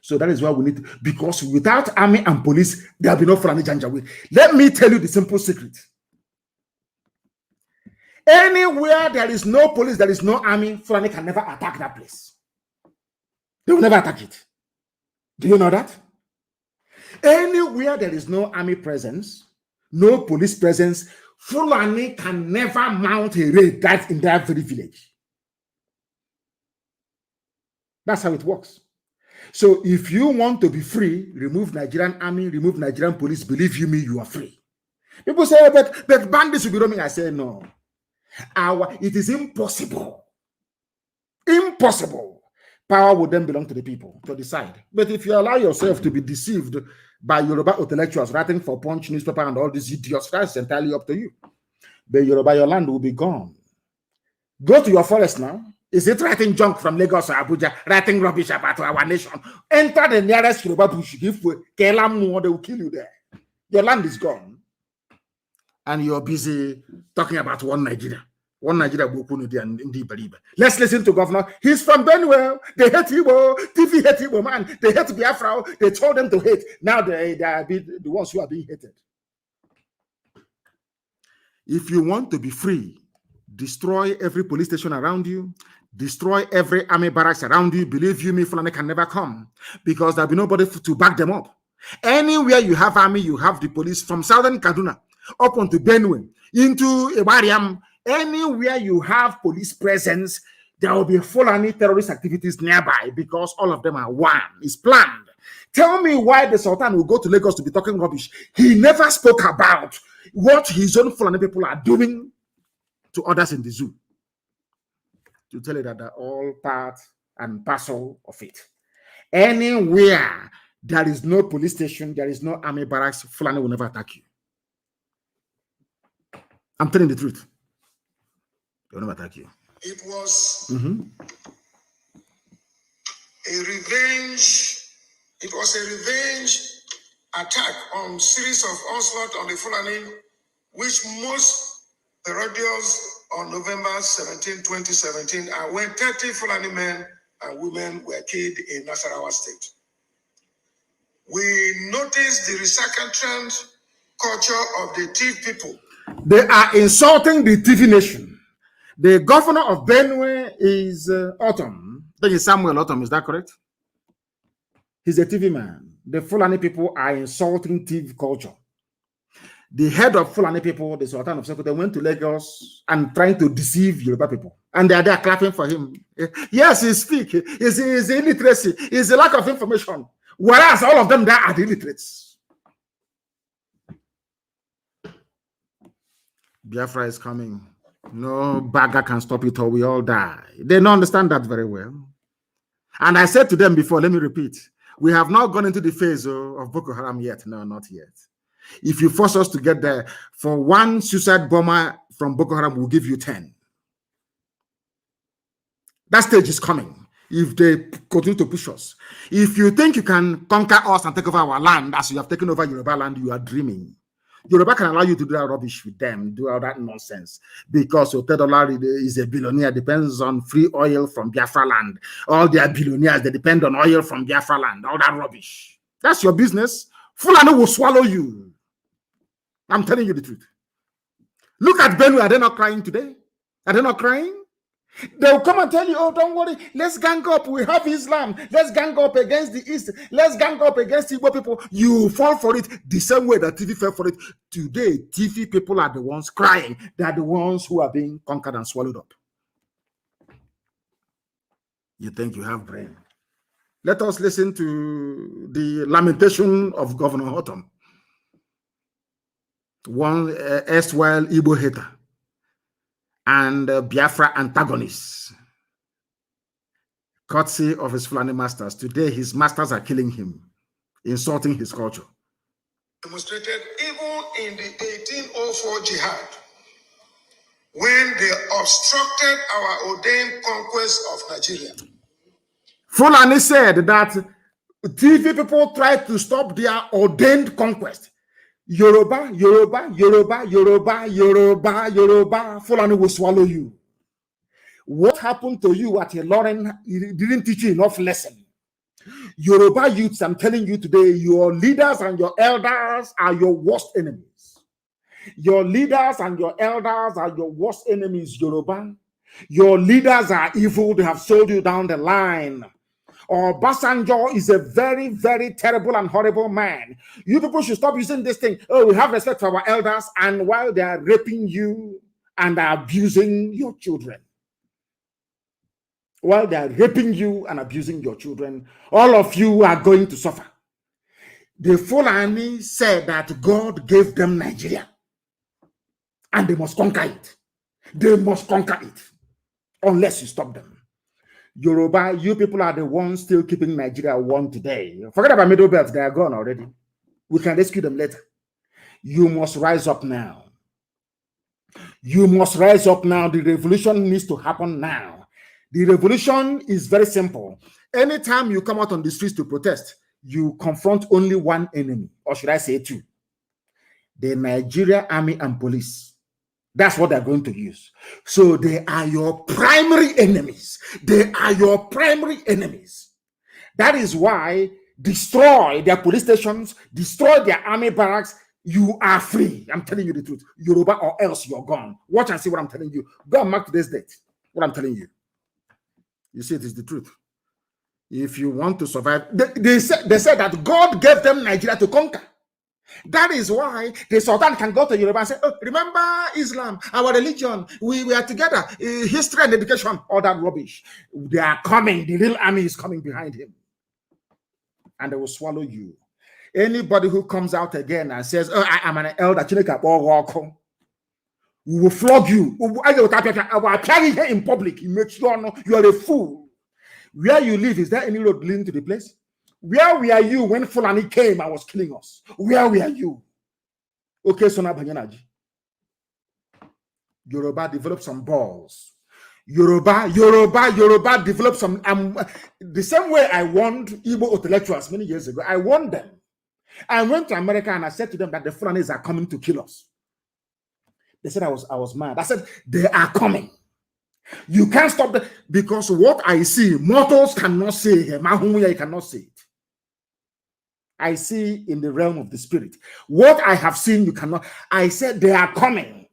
[SPEAKER 1] So that is why we need to, because without army and police, there will be no Fulani Janjaweed. Let me tell you the simple secret. Anywhere there is no police, there is no army, Fulani can never attack that place. They will never attack it. Do you know that? Anywhere there is no army presence, no police presence, Fulani can never mount a raid that's in that very village. That's how it works. So if you want to be free, remove Nigerian army, remove Nigerian police, believe you me, you are free. People say, but bandits will be roaming. I say, no. It is impossible. Impossible. Power would then belong to the people to decide. But if you allow yourself to be deceived by Yoruba intellectuals writing for Punch newspaper and all these idiots, that's entirely up to you. But Yoruba, your land will be gone. Go to your forest now. Is it writing junk from Lagos or Abuja, writing rubbish about our nation? Enter the nearest Yoruba bush. If we kill them, they will kill you there. Your land is gone. And you're busy talking about one Nigeria. One Nigeria. Let's listen to Governor. He's from Benue. They hate Igbo. TV hate Igbo, man. They hate Biafra. They told them to hate. Now they are the ones who are being hated. If you want to be free, destroy every police station around you. Destroy every army barracks around you. Believe you me, Fulani can never come because there'll be nobody to back them up. Anywhere you have army, you have the police from southern Kaduna up onto Benue, into Iwariam. Anywhere you have police presence, there will be Fulani terrorist activities nearby because all of them are one. It's planned. Tell me why the Sultan will go to Lagos to be talking rubbish. He never spoke about what his own Fulani people are doing to others in the zoo. To tell you that they're all part and parcel of it. Anywhere there is no police station, there is no army barracks, Fulani will never attack you. I'm telling the truth. They'll never attack you.
[SPEAKER 2] It was a revenge. It was a revenge attack on series of onslaught on the Fulani, which most parodies on November 17, 2017, and when 30 Fulani men and women were killed in Nasarawa State. We noticed the recalcitrant culture of the thief people.
[SPEAKER 1] They are insulting the TV nation. The governor of Benue is Autumn. That is Samuel Autumn, is that correct? He's a TV man. The Fulani people are insulting TV culture. The head of Fulani people, the Sultan of Sokoto, went to Lagos and trying to deceive Yoruba people. And they are there clapping for him. Yes, he speaks. It's illiteracy. It's a lack of information. Whereas all of them there are the illiterates. Biafra is coming. No bagger can stop it or we all die. They don't understand that very well. And I said to them before, let me repeat, we have not gone into the phase of Boko Haram yet. No, not yet. If you force us to get there, for one suicide bomber from Boko Haram, we'll give you 10. That stage is coming if they continue to push us. If you think you can conquer us and take over our land as you have taken over Yoruba land, you are dreaming. Yoruba can allow you to do that rubbish with them, do all that nonsense, because $10 is a billionaire, depends on free oil from Biafra land. All their billionaires, they depend on oil from Biafra land, all that rubbish. That's your business. Fulani will swallow you. I'm telling you the truth. Look at Benue. Are they not crying today? Are they not crying? They'll come and tell you, oh, don't worry. Let's gang up. We have Islam. Let's gang up against the East. Let's gang up against Igbo people. You fall for it the same way that TV fell for it. Today, TV people are the ones crying. They are the ones who are being conquered and swallowed up. You think you have brain. Let us listen to the lamentation of Governor Autumn. One erstwhile Igbo hater and Biafra antagonist, courtesy of his Fulani masters. Today, his masters are killing him, insulting his culture.
[SPEAKER 2] Demonstrated even in the 1804 jihad, when they obstructed our ordained conquest of Nigeria.
[SPEAKER 1] Fulani said that TV people tried to stop their ordained conquest. Yoruba, Yoruba, Yoruba, Yoruba, Yoruba, Yoruba, Fulani will swallow you. What happened to you at Lauren didn't teach you enough lesson. Yoruba youths, I'm telling you today, your leaders and your elders are your worst enemies. Your leaders and your elders are your worst enemies, Yoruba. Your leaders are evil. They have sold you down the line. or Basanjo is a very, very terrible and horrible man. You people should stop using this thing. Oh, we have respect for our elders, and while they are raping you and abusing your children. While they are raping you and abusing your children, all of you are going to suffer. The Fulani said that God gave them Nigeria and they must conquer it. They must conquer it unless you stop them. Yoruba, you people are the ones still keeping Nigeria one today. Forget about Middle Belt, they are gone already. We can rescue them later. You must rise up now. You must rise up now. The revolution needs to happen now. The revolution is very simple. Anytime you come out on the streets to protest, you confront only one enemy, or should I say two? The Nigeria Army and Police. That's what they're going to use. So they are your primary enemies. They are your primary enemies. That is why destroy their police stations, destroy their army barracks. You are free. I'm telling you the truth. Yoruba, or else you're gone. Watch and see what I'm telling you. Go and mark today's date. What I'm telling you. You see, it is the truth. If you want to survive, they said that God gave them Nigeria to conquer. That is why the Sultan can go to Yoruba and say, oh, remember Islam, our religion, we are together, history and education, all that rubbish. They are coming, the real army is coming behind him. And they will swallow you. Anybody who comes out again and says, oh, I am an elder, we will flog you. I will carry here in public. You make sure you are a fool. Where you live, is there any road leading to the place? Where were you when Fulani came and was killing us? Where were you? Okay, so now Banyanaji. Yoruba developed some balls. Yoruba developed some. The same way I warned Igbo intellectuals many years ago, I warned them. I went to America and I said to them that the Fulanis are coming to kill us. They said I was mad. I said, they are coming. You can't stop them, because what I see, mortals cannot say here. You cannot say it. I see in the realm of the spirit. What I have seen, you cannot. I said they are coming.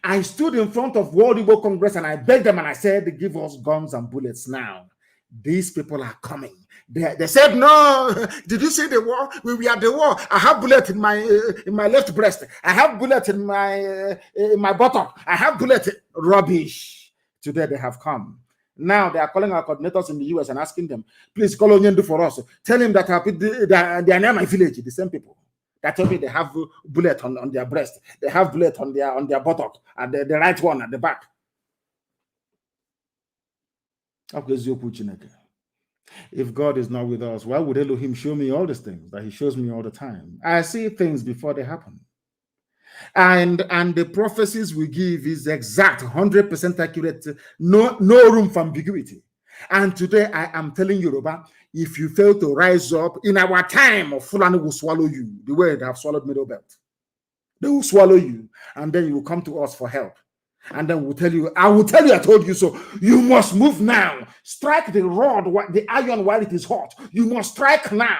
[SPEAKER 1] I stood in front of World Igbo Congress and I begged them and I said, give us guns and bullets now. These people are coming. They said, no. Did you see the war? We are the war. I have bullet in my left breast. I have bullet in my buttock. I have bullet. Rubbish. Today they have come. Now they are calling our coordinators in the US and asking them, please call Onyendu for us. Tell him that they are near my village. The same people that told me they have bullet on their breast. They have bullet on their buttock, and the right one at the back. If God is not with us, why would Elohim show me all these things that he shows me all the time? I see things before they happen. And the prophecies we give is exact, 100% accurate, no room for ambiguity. And today I am telling Yoruba, if you fail to rise up in our time, Fulani will swallow you the way they have swallowed Middle Belt. They will swallow you, and then you will come to us for help. And then we'll tell you, I will tell you, I told you so. You must move now. Strike the rod, the iron while it is hot. You must strike now.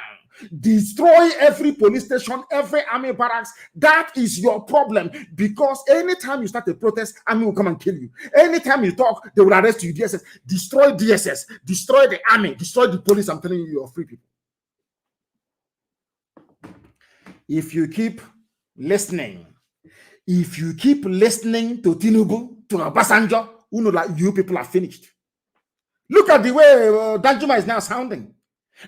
[SPEAKER 1] Destroy every police station, every army barracks. That is your problem, because anytime you start a protest, army will come and kill you. Anytime you talk, they will arrest you. DSS, destroy DSS, destroy the army, destroy the police. I'm telling you, you're free people. If you keep listening, to Tinubu, to Obasanjo, you know that you people are finished. Look at the way Danjuma is now sounding.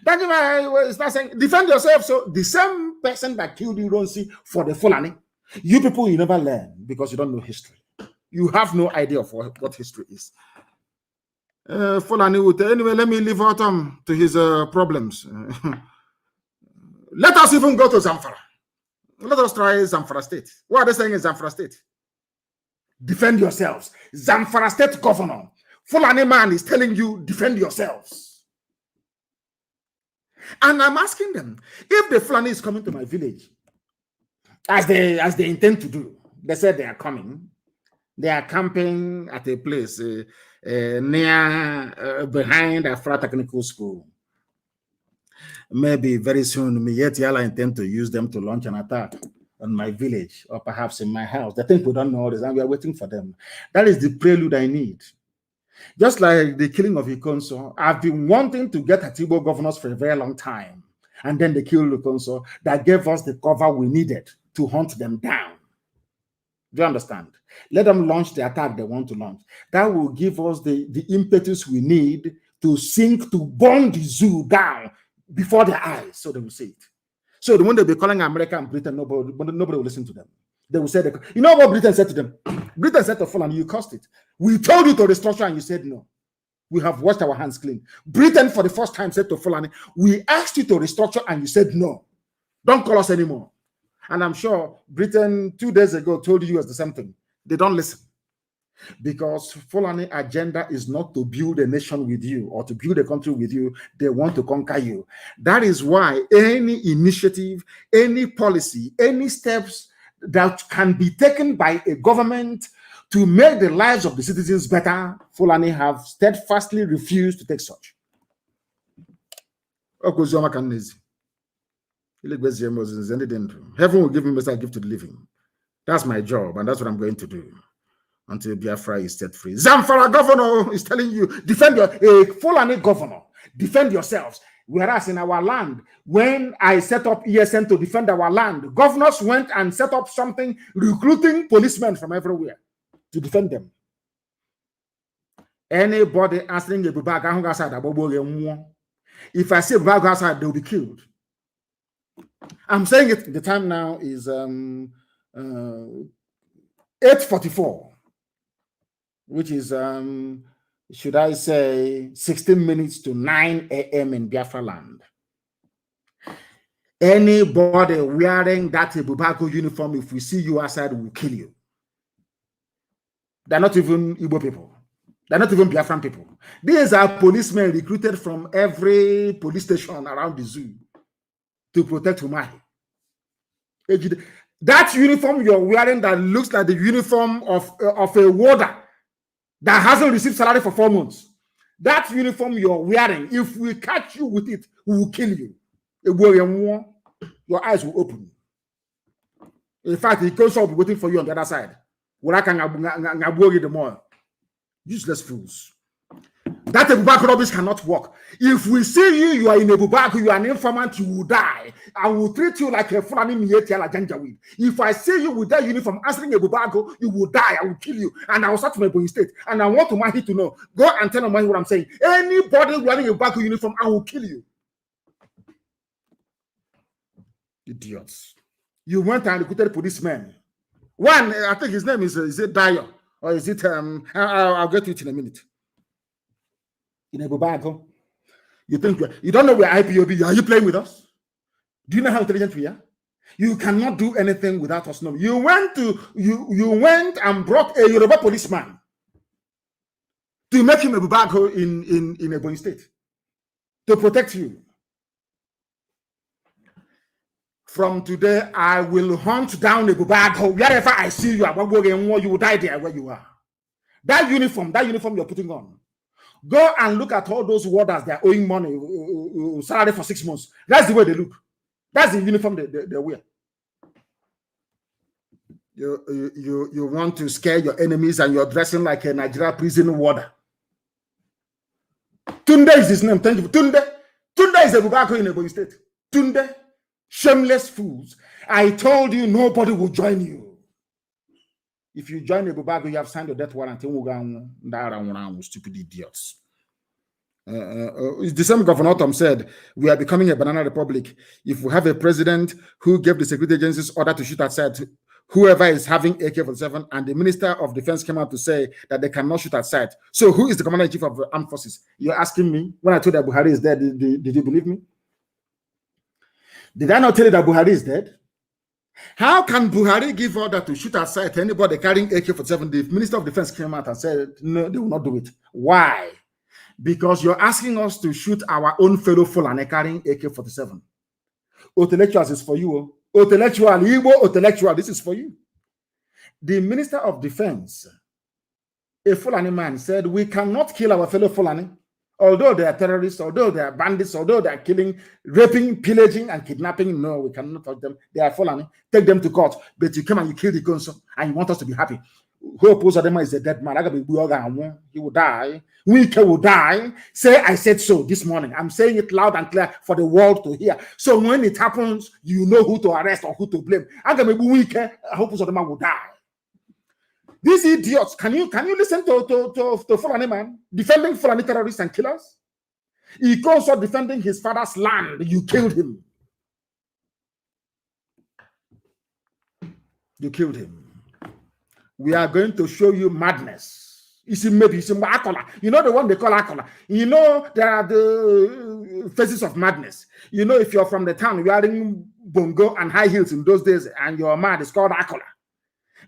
[SPEAKER 1] Danjuma is not saying, defend yourself. So the same person that killed Ironsi for the Fulani, you people, you never learn because you don't know history. You have no idea of what history is. Fulani would, anyway, let me leave Autumn to his problems. Let us even go to Zamfara. Let us try Zamfara State. What are they saying in Zamfara State? Defend yourselves. Zamfara State governor, Fulani man, is telling you, defend yourselves. And I'm asking them, if the Fulani is coming to my village, as they intend to do, they said they are coming. They are camping at a place near, behind Afra Technical School. Maybe very soon, Miyetiala intend to use them to launch an attack on my village or perhaps in my house. They think we don't know all this and we are waiting for them. That is the prelude I need. Just like the killing of Ikonso, I've been wanting to get Atibo governors for a very long time. And then they killed Ikonso. That gave us the cover we needed to hunt them down. Do you understand? Let them launch the attack they want to launch. That will give us the impetus we need to sink, to burn the zoo down before their eyes, so they will see it. So when they'll be calling America and Britain, nobody will listen to them. They will say, you know what Britain said to them? Britain said to Fulani, you caused it. We told you to restructure and you said no. We have washed our hands clean. Britain, for the first time, said to Fulani, we asked you to restructure and you said no. Don't call us anymore. And I'm sure Britain 2 days ago told the US the same thing. They don't listen. Because Fulani agenda is not to build a nation with you or to build a country with you. They want to conquer you. That is why any initiative, any policy, any steps that can be taken by a government to make the lives of the citizens better, Fulani have steadfastly refused to take such. Heaven will give me a gift to the living. That's my job, and that's what I'm going to do until Biafra is set free. Zamfara governor is telling you, defend a Fulani governor, defend yourselves. Whereas in our land, when I set up ESN to defend our land, governors went and set up something, recruiting policemen from everywhere to defend them. Anybody answering a bag outside, if I say bag outside, they'll be killed. I'm saying it. The time now is 8:44, which is should I say 16 minutes to 9 a.m. in Biafra land. Anybody wearing that Bubago uniform, if we see you outside, we'll kill you. They're not even Igbo people. They're not even Biafran people. These are policemen recruited from every police station around the zoo to protect Umahi. That uniform you're wearing that looks like the uniform of a warder that hasn't received salary for 4 months. That uniform you're wearing, if we catch you with it, we will kill you. Your eyes will open. In fact, the council will be waiting for you on the other side. Useless fools. That Ebubako rubbish cannot work. If we see you, you are in Ebubako, you are an informant, you will die. I will treat you like a Fulani Mietiala Janjaweed. If I see you with that uniform answering Ebubako, you will die. I will kill you. And I will start from Ebony State. And I want Mahi to know. Go and tell Mahi what I'm saying. Anybody wearing a Ebubako uniform, I will kill you. Idiots. You went and recruited policemen. One, I think his name is it Dio? Or is it, I'll get to it in a minute. In Ebubako, you think you don't know where IPOB are? You playing with us? Do you know how intelligent we are? You cannot do anything without us knowing. You went and brought a Yoruba policeman to make him Ebubako in Ebony State to protect you. From today, I will hunt down Ebubako wherever I see you. You will die there where you are. That uniform you're putting on. Go and look at all those warders they are owing money, salary for 6 months. That's the way they look. That's the uniform they wear. You want to scare your enemies and you're dressing like a Nigeria prison warder. Tunde is his name. Thank you. Tunde is a Bubako in Ebony State. Tunde, shameless fools. I told you nobody will join you. If you join the Bubago, you have signed your death warrant. Stupid idiots. The same Governor Tom said, we are becoming a banana republic. If we have a president who gave the security agencies order to shoot at sight, whoever is having AK-47, and the Minister of Defense came out to say that they cannot shoot at sight. So who is the Commander-in-Chief of the Armed Forces? You're asking me? When I told you that Buhari is dead, did you believe me? Did I not tell you that Buhari is dead? How can Buhari give order to shoot at sight to anybody carrying AK-47? The Minister of Defense came out and said, no, they will not do it. Why? Because you're asking us to shoot our own fellow Fulani carrying AK-47. Intellectuals is for you. Intellectual, Igbo, intellectual, this is for you. The Minister of Defense, a Fulani man, said, we cannot kill our fellow Fulani. Although they are terrorists, although they are bandits, although they are killing, raping, pillaging, and kidnapping, no, we cannot touch them. They are Fulani. Take them to court. But you come and you kill the council, and you want us to be happy. Hope Uzodinma is a dead man. He will die. Wike will die. Say, I said so this morning. I'm saying it loud and clear for the world to hear. So when it happens, you know who to arrest or who to blame. Wike, Hope Uzodinma will die. These idiots, can you listen to Fulani man defending Fulani terrorists and killers? He also defending his father's land. You killed him. You killed him. We are going to show you madness. You see, maybe it's Akola. You know the one they call Akola. You know there are the phases of madness. You know, if you're from the town wearing bongo and high heels in those days, and you're mad, it's called Akola.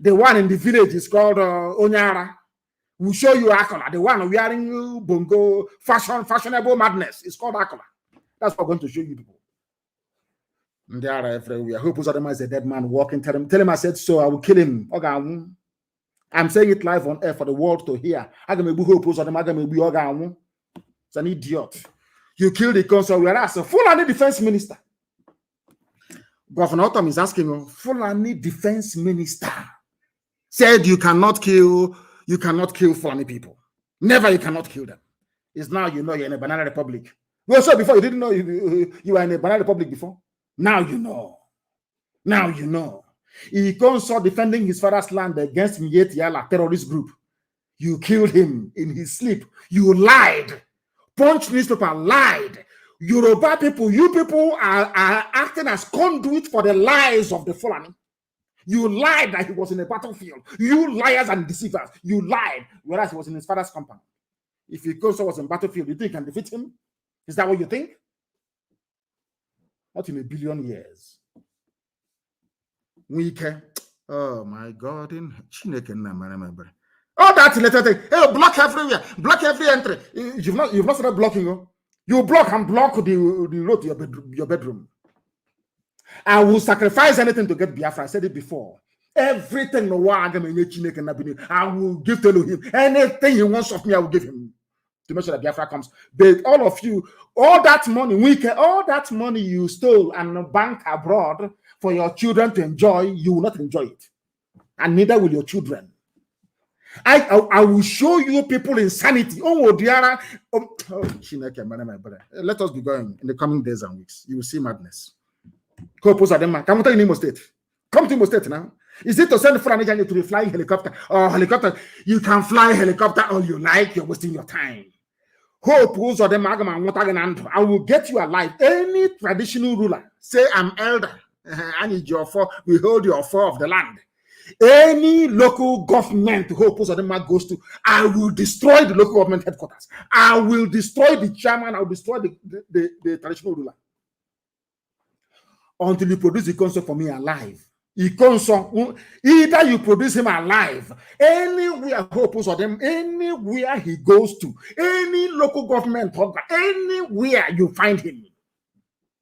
[SPEAKER 1] The one in the village is called Onyara. We'll show you Akola. The one wearing bongo, fashionable madness is called Akola. That's what we're going to show you people. They are everywhere. Hope Uzodinma is a dead man walking. Tell him I said so. I will kill him. Okay. I'm saying it live on air for the world to hear. It's an idiot. You killed the consul, whereas a Fulani defense minister. Governor Otom is asking, Fulani defense minister said you cannot kill Fulani people. Never, you cannot kill them. It's now you know you're in a banana republic. Well, so before you didn't know you were in a banana republic before. Now you know. Now you know. He comes out defending his father's land against Mietiala terrorist group. You killed him in his sleep. You lied. Punch newspaper lied. Yoruba people, you people are acting as conduit for the lies of the Fulani. You lied that he was in a battlefield. You liars and deceivers. You lied, whereas he was in his father's compound. If he was in battlefield, you think you can defeat him? Is that what you think? Not in a billion years. Oh my God! In all that little thing. Hey, block everywhere. Block every entry. You've not started blocking. Oh. You block and block the road to your bedroom. I will sacrifice anything to get Biafra. I said it before. Everything I will give to him. Anything he wants of me, I will give him to make sure that Biafra comes. But all of you, all that money you stole and banked abroad for your children to enjoy, you will not enjoy it. And neither will your children. I will show you people insanity. Oh, Diara. Let us be going in the coming days and weeks. You will see madness. Come to Imo State. Come to Imo State now. Is it to send Fulani to be flying helicopter or helicopter? You can fly helicopter all you like. You're wasting your time. Hope or them I will get you alive. Any traditional ruler say I'm elder. I need your four. We hold your four of the land. Any local government Hope Uzodinma goes to, I will destroy the local government headquarters. I will destroy the chairman. I will destroy the traditional ruler. Until you produce the consul for me alive. Either you produce him alive, anywhere Hope Uzodinma, anywhere he goes to, any local government, anywhere you find him,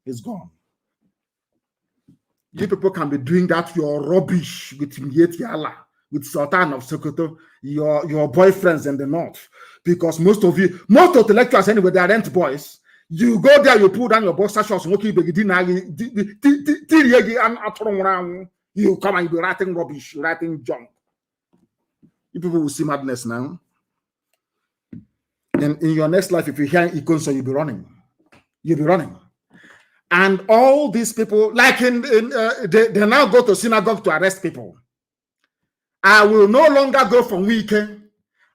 [SPEAKER 1] he's gone. You people can be doing that, your rubbish with Mietiala, with Sultan of Sokoto, your boyfriends in the north. Because most of the lecturers anyway, they are rent boys. You go there, you pull down your boxer shorts, you come and you be writing rubbish, writing junk. You people will see madness now. And in your next life, if you hear Ikonso, you'll be running. You'll be running. And all these people, like they now go to synagogue to arrest people. I will no longer go for weekend.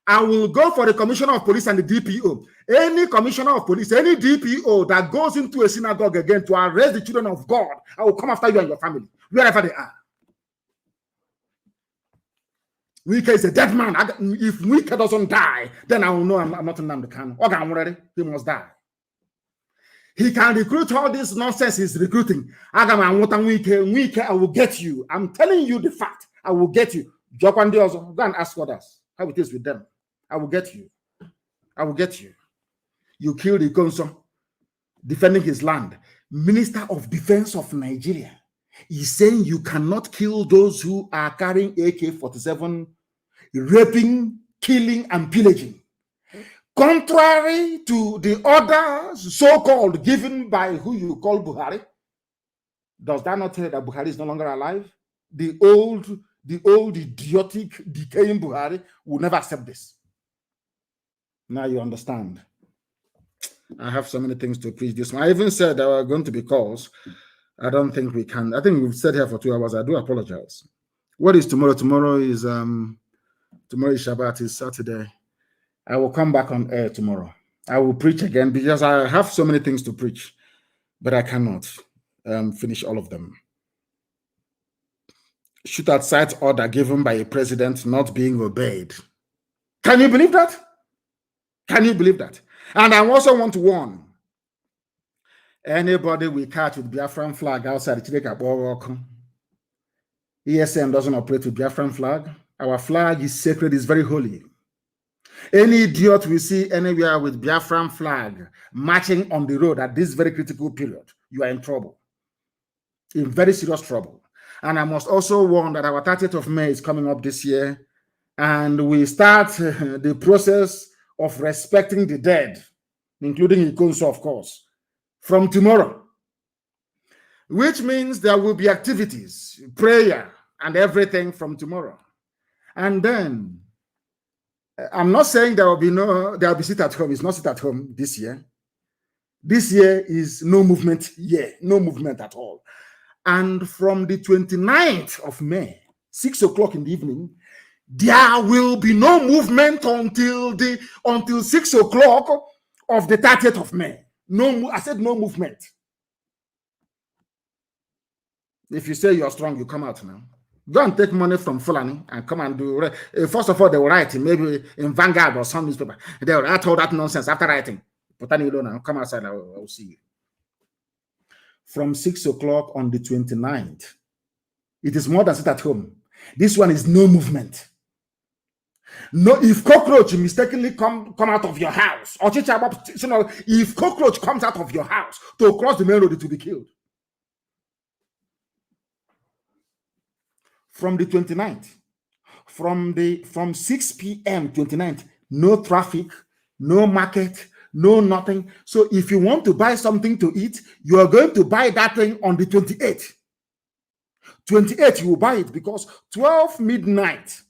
[SPEAKER 1] I will go for the commissioner of police and the DPO. Any commissioner of police, any DPO that goes into a synagogue again to arrest the children of God, I will come after you and your family, wherever they are. Wike is a dead man. If Wike doesn't die, then I will know I'm not Nnamdi Kanu. Okay, I'm ready. He must die. He can recruit all this nonsense he's recruiting. Wike, I will get you. I'm telling you the fact. I will get you. Jokwandi also, go and ask others how it is with them. I will get you. I will get you. You killed the consul defending his land. Minister of Defense of Nigeria is saying you cannot kill those who are carrying AK-47, raping, killing, and pillaging. Contrary to the orders so-called given by who you call Buhari. Does that not tell you that Buhari is no longer alive? The old the old, idiotic, decaying Buhari will never accept this. Now you understand. I have so many things to preach this one. I even said there were going to be calls. I don't think we can. I think we've sat here for 2 hours. I do apologize. What is tomorrow? Tomorrow is Shabbat, is Saturday. I will come back on air tomorrow. I will preach again because I have so many things to preach, but I cannot finish all of them. Shoot at sight order given by a president not being obeyed. Can you believe that? Can you believe that? And I also want to warn anybody we catch with Biafran flag outside the ESM doesn't operate with Biafran flag. Our flag is sacred, it's very holy. Any idiot we see anywhere with Biafran flag marching on the road at this very critical period, you are in trouble. In very serious trouble. And I must also warn that our 30th of May is coming up this year, and we start the process of respecting the dead, including Ikonso, of course, from tomorrow, which means there will be activities, prayer, and everything from tomorrow. And then, I'm not saying there will be sit at home. It's not sit at home this year. This year is no movement year, no movement at all. And from the 29th of May, 6 o'clock in the evening, there will be no movement until 6 o'clock of the 30th of May. No, I said no movement. If you say you're strong, you come out now. Go and take money from Fulani and come and do. First of all, they will write maybe in Vanguard or some newspaper. They will write all that nonsense after writing. But then you don't know. Come outside, I will see you. From 6 o'clock on the 29th, it is more than sit at home. This one is no movement. No, if cockroach mistakenly come out of your house, or if cockroach comes out of your house to cross the main road, it will be killed. From the 29th, from 6 p.m. 29th, no traffic, no market, no nothing. So if you want to buy something to eat, you are going to buy that thing on the 28th. 28th, you will buy it because 12 midnight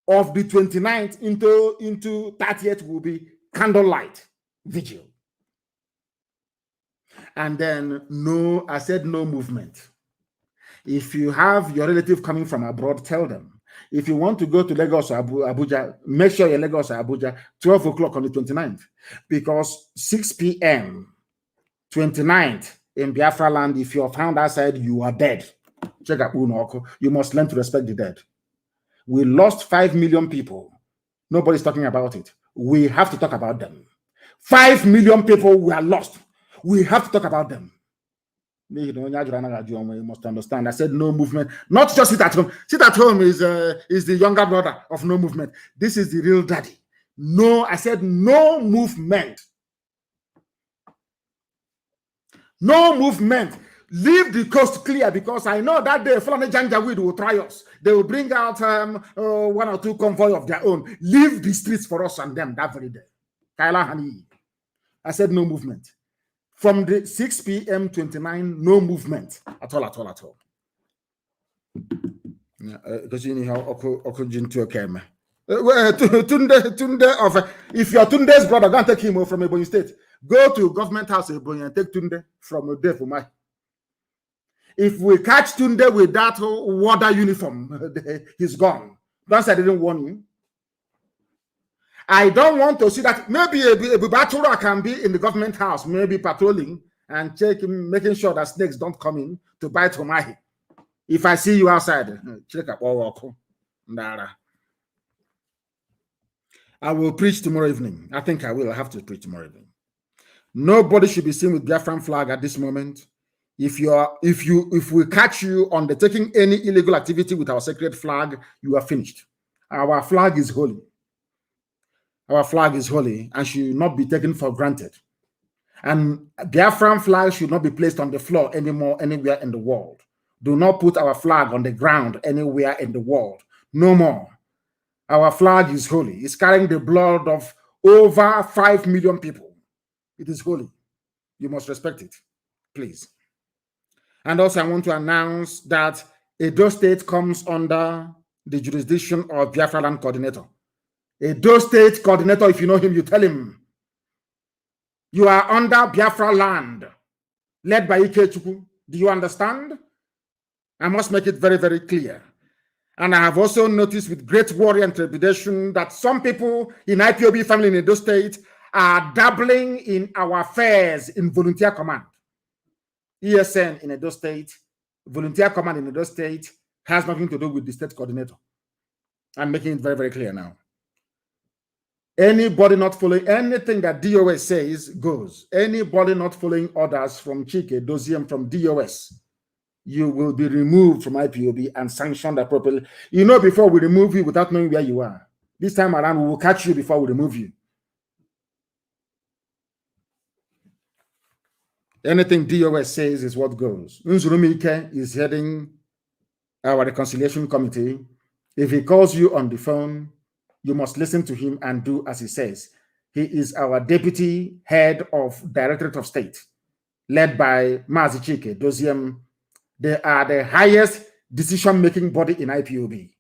[SPEAKER 1] of the 29th into 30th will be candlelight vigil. And then I said no movement. If you have your relative coming from abroad, tell them. If you want to go to Lagos or Abuja, make sure you're Lagos or Abuja, 12 o'clock on the 29th. Because 6 p.m., 29th in Biafra land, if you're found outside, you are dead. Check out Unoko. You must learn to respect the dead. We lost 5 million people. Nobody's talking about it. We have to talk about them. 5 million people were lost. We have to talk about them. You must understand. I said no movement. Not just sit at home. Sit at home is the younger brother of no movement. This is the real daddy. No, I said no movement. No movement. Leave the coast clear because I know that day Fulani Janjaweed will try us. They will bring out 1 or 2 convoy of their own. Leave the streets for us and them that very day. Kaila Hani. I said no movement. From the 6 p.m. 29, no movement at all. Because you know how Okujintu came. Tunde of if you're Tunde's brother, go and take him from Ebonyi State. Go to government house Ebonyi and take Tunde from Odefumai. If we catch Tunde with that water uniform, he's gone. That's I didn't warn you. I don't want to see that. Maybe a Batura can be in the government house, maybe patrolling and making sure that snakes don't come in to bite Homahi. If I see you outside, check up. I will preach tomorrow evening. I think I will. I have to preach tomorrow evening. Nobody should be seen with Biafran flag at this moment. If we catch you undertaking any illegal activity with our sacred flag, you are finished. Our flag is holy. Our flag is holy and should not be taken for granted. And Biafran flag should not be placed on the floor anymore, anywhere in the world. Do not put our flag on the ground anywhere in the world. No more. Our flag is holy. It's carrying the blood of over 5 million people. It is holy. You must respect it, please. And also, I want to announce that Edo State comes under the jurisdiction of Biafra Land Coordinator. Edo State Coordinator, if you know him, you tell him. You are under Biafra Land, led by Ikechukwu. Do you understand? I must make it very, very clear. And I have also noticed with great worry and trepidation that some people in IPOB family in Edo State are dabbling in our affairs in volunteer command. ESN in Edo State, volunteer command in Edo State has nothing to do with the state coordinator. I'm making it very, very clear now. Anybody not following anything that DOS says goes. Anybody not following orders from Chike, Doziem, from DOS, you will be removed from IPOB and sanctioned appropriately. You know, before we remove you without knowing where you are. This time around, we will catch you before we remove you. Anything DOS says is what goes. Nzurumike is heading our reconciliation committee. If he calls you on the phone, you must listen to him and do as he says. He is our deputy head of Directorate of State, led by Mazi Chike, Doziem. They are the highest decision-making body in IPOB.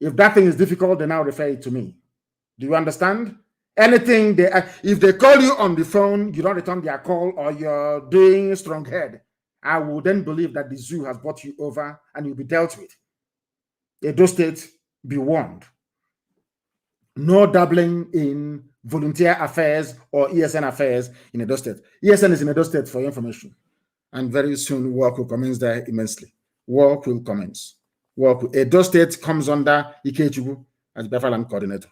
[SPEAKER 1] If that thing is difficult, then now refer it to me. Do you understand? Anything if they call you on the phone, you don't return their call, or you're doing strong head, I will then believe that the zoo has brought you over and you'll be dealt with. Edo State, be warned. No dabbling in volunteer affairs or ESN affairs in Edo State. ESN is in Edo State for your information. And very soon work will commence there immensely. Work will commence. Edo State comes under Ikechukwu as Biafra Land Coordinator.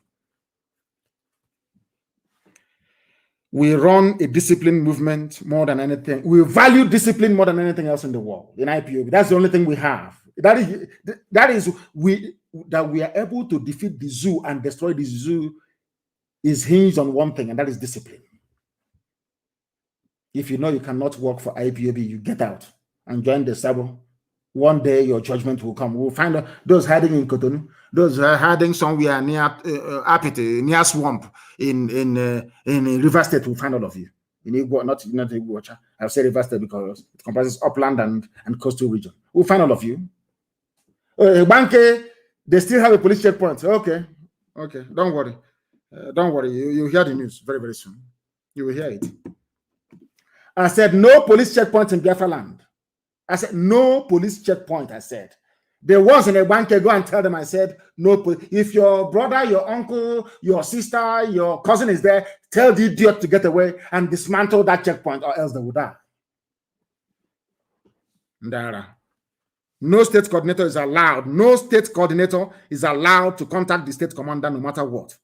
[SPEAKER 1] We run a discipline movement more than anything. We value discipline more than anything else in the world. In IPOB, that's the only thing we have. That we are able to defeat the zoo and destroy the zoo is hinged on one thing, and that is discipline. If you know you cannot work for IPOB, you get out and join the Sabo. One day your judgment will come. We'll find those hiding in Cotonou, those hiding somewhere near Apite, near swamp in River State. Will find all of you. In Igbo, not Igbo. I'll say River State because it comprises upland and coastal region. We'll find all of you. Banke, they still have a police checkpoint. Okay, don't worry. Don't worry. You'll hear the news very, very soon. You will hear it. I said no police checkpoint in Biafra land. I said no police checkpoint. I said there was in a bank. Go and tell them. I said no. If your brother, your uncle, your sister, your cousin is there, tell the idiot to get away and dismantle that checkpoint, or else they will die. Ndara. No state coordinator is allowed. No state coordinator is allowed to contact the state commander no matter what.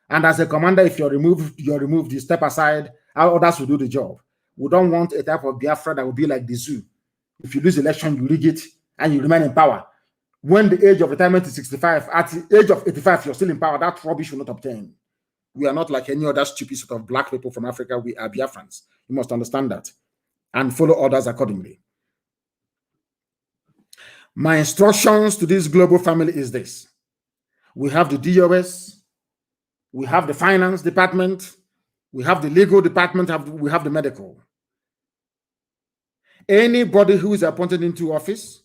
[SPEAKER 1] And as a commander, if you're removed, you step aside. Others will do the job. We don't want a type of Biafra that will be like the zoo. If you lose election, you rig it and you remain in power. When the age of retirement is 65, at the age of 85, you're still in power. That rubbish will not obtain. We are not like any other stupid sort of black people from Africa. We are Biafrans. You must understand that and follow orders accordingly. My instructions to this global family is this. We have the DOS. We have the finance department. We have the legal department. We have the medical. Anybody who is appointed into office,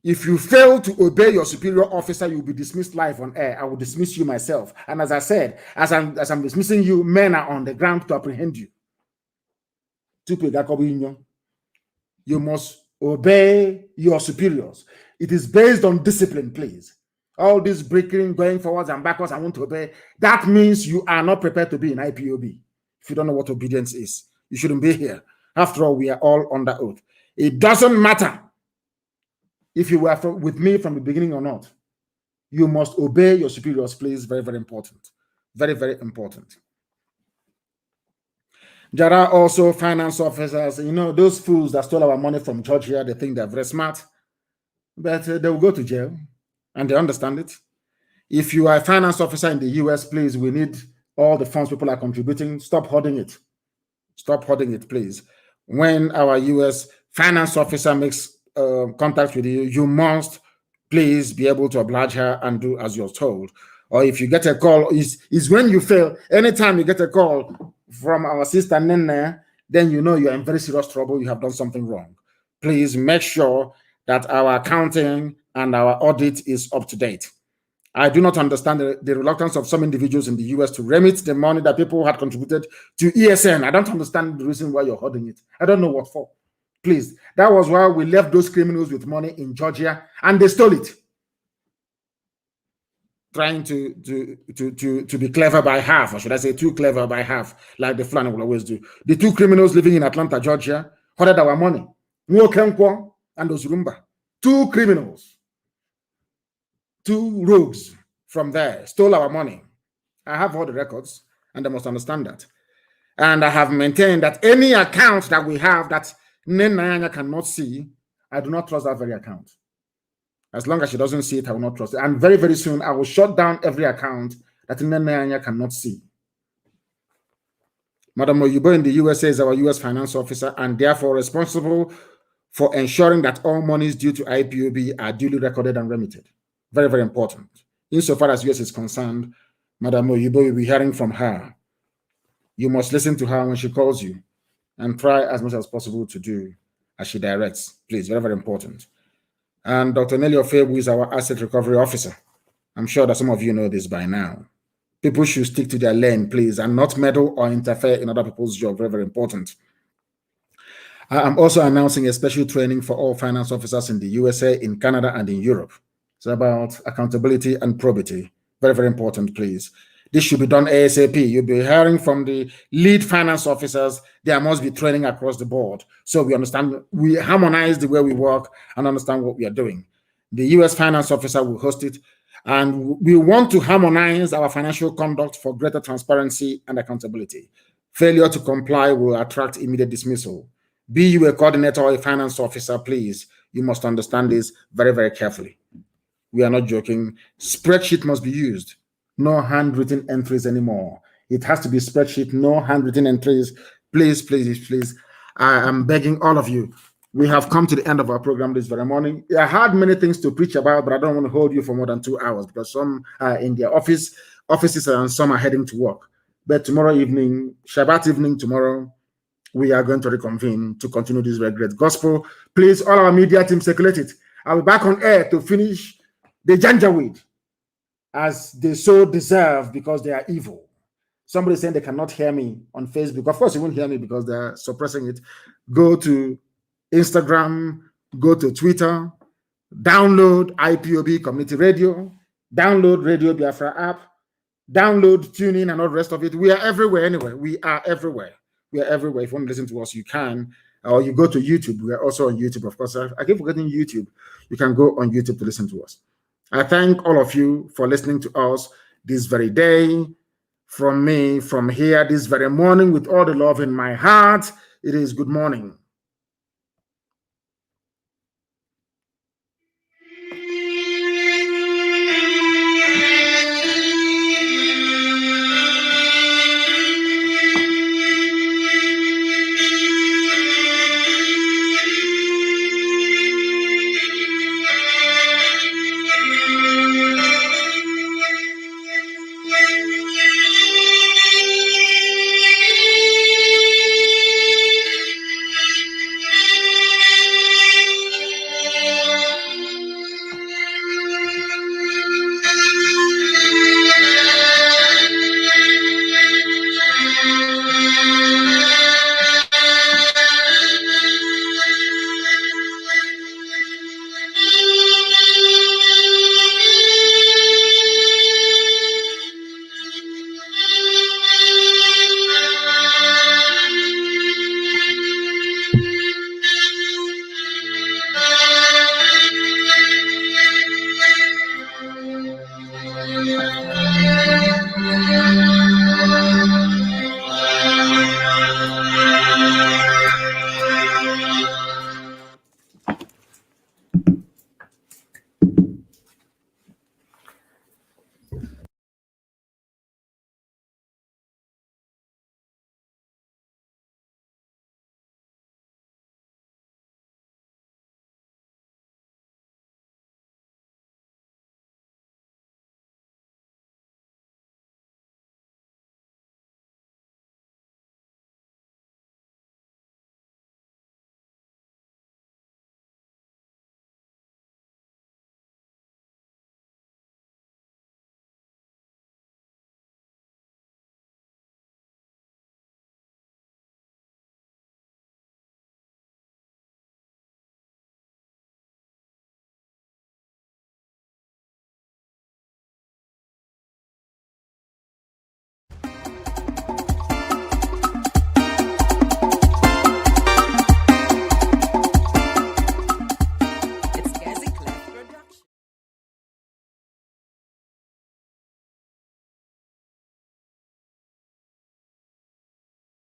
[SPEAKER 1] if you fail to obey your superior officer, you'll be dismissed live on air. I will dismiss you myself. And as I said, as I'm dismissing you, men are on the ground to apprehend you. You must obey your superiors. It is based on discipline, please. All this breaking, going forwards and backwards, I want to obey. That means you are not prepared to be in IPOB. If you don't know what obedience is, you shouldn't be here. After all, we are all under oath. It doesn't matter if you were with me from the beginning or not. You must obey your superiors, please. Very, very important. Very, very important. There are also finance officers, those fools that stole our money from Georgia. They think they're very smart, but they will go to jail, and they understand it. If you are a finance officer in the US, please, we need all the funds people are contributing. Stop hoarding it. Stop hoarding it, please. When our US finance officer makes contact with you, you must please be able to oblige her and do as you're told. Or if you get a call, is when you fail. Anytime you get a call from our sister Nene, then you know you're in very serious trouble. You have done something wrong. please make sure that our accounting and our audit is up to date. I do not understand the reluctance of some individuals in the US to remit the money that people had contributed to ESN. I don't understand the reason why you're holding it. I don't know what for. Please, that was why we left those criminals with money in Georgia and they stole it. Trying to be clever by half, or should I say too clever by half, like the fulani will always do. The two criminals living in Atlanta, Georgia, hoarded our money. Nwokenkwo and Ozurumba. Two criminals. Two rogues from there stole our money. I have all the records, and they must understand that. And I have maintained that any account that we have that Nnamdi cannot see, I do not trust that very account. As long as she doesn't see it, I will not trust it. And very, very soon, I will shut down every account that Nnamdi cannot see. Madam Oyibo in the USA is our US finance officer and therefore responsible for ensuring that all monies due to IPOB are duly recorded and remitted. Very, very important. Insofar as US is concerned, Madam Oyibo will be hearing from her. You must listen to her when she calls you and try as much as possible to do as she directs. Please, very, very important. And Dr. Nelly Ofebu is our asset recovery officer. I'm sure that some of you know this by now. People should stick to their lane, please, and not meddle or interfere in other people's job. Very, very important. I'm also announcing a special training for all finance officers in the USA, in Canada, and in Europe. It's about accountability and probity. Very, very important, please. This should be done ASAP. You'll be hearing from the lead finance officers. There must be training across the board. So we understand, we harmonize the way we work and understand what we are doing. The US finance officer will host it. And we want to harmonize our financial conduct for greater transparency and accountability. Failure to comply will attract immediate dismissal. Be you a coordinator or a finance officer, please, you must understand this very, very carefully. We are not joking. Spreadsheet must be used. No handwritten entries anymore. It has to be spreadsheet, no handwritten entries. Please, please, please. I am begging all of you. We have come to the end of our program this very morning. I had many things to preach about, but I don't want to hold you for more than 2 hours because some are in their offices and some are heading to work. But tomorrow evening, Shabbat evening tomorrow, we are going to reconvene to continue this very great gospel. Please, all our media team, circulate it. I'll be back on air to finish the Janjaweed as they so deserve because they are evil. Somebody saying they cannot hear me on Facebook. Of course, you won't hear me because they're suppressing it. Go to Instagram, go to Twitter, download IPOB Community Radio, download Radio Biafra app, download TuneIn and all the rest of it. We are everywhere anyway. We are everywhere. We are everywhere. If you want to listen to us, you can. Or you go to YouTube. We are also on YouTube, of course. I keep forgetting YouTube. You can go on YouTube to listen to us. I thank all of you for listening to us this very day. From me, from here, this very morning, with all the love in my heart, it is good morning.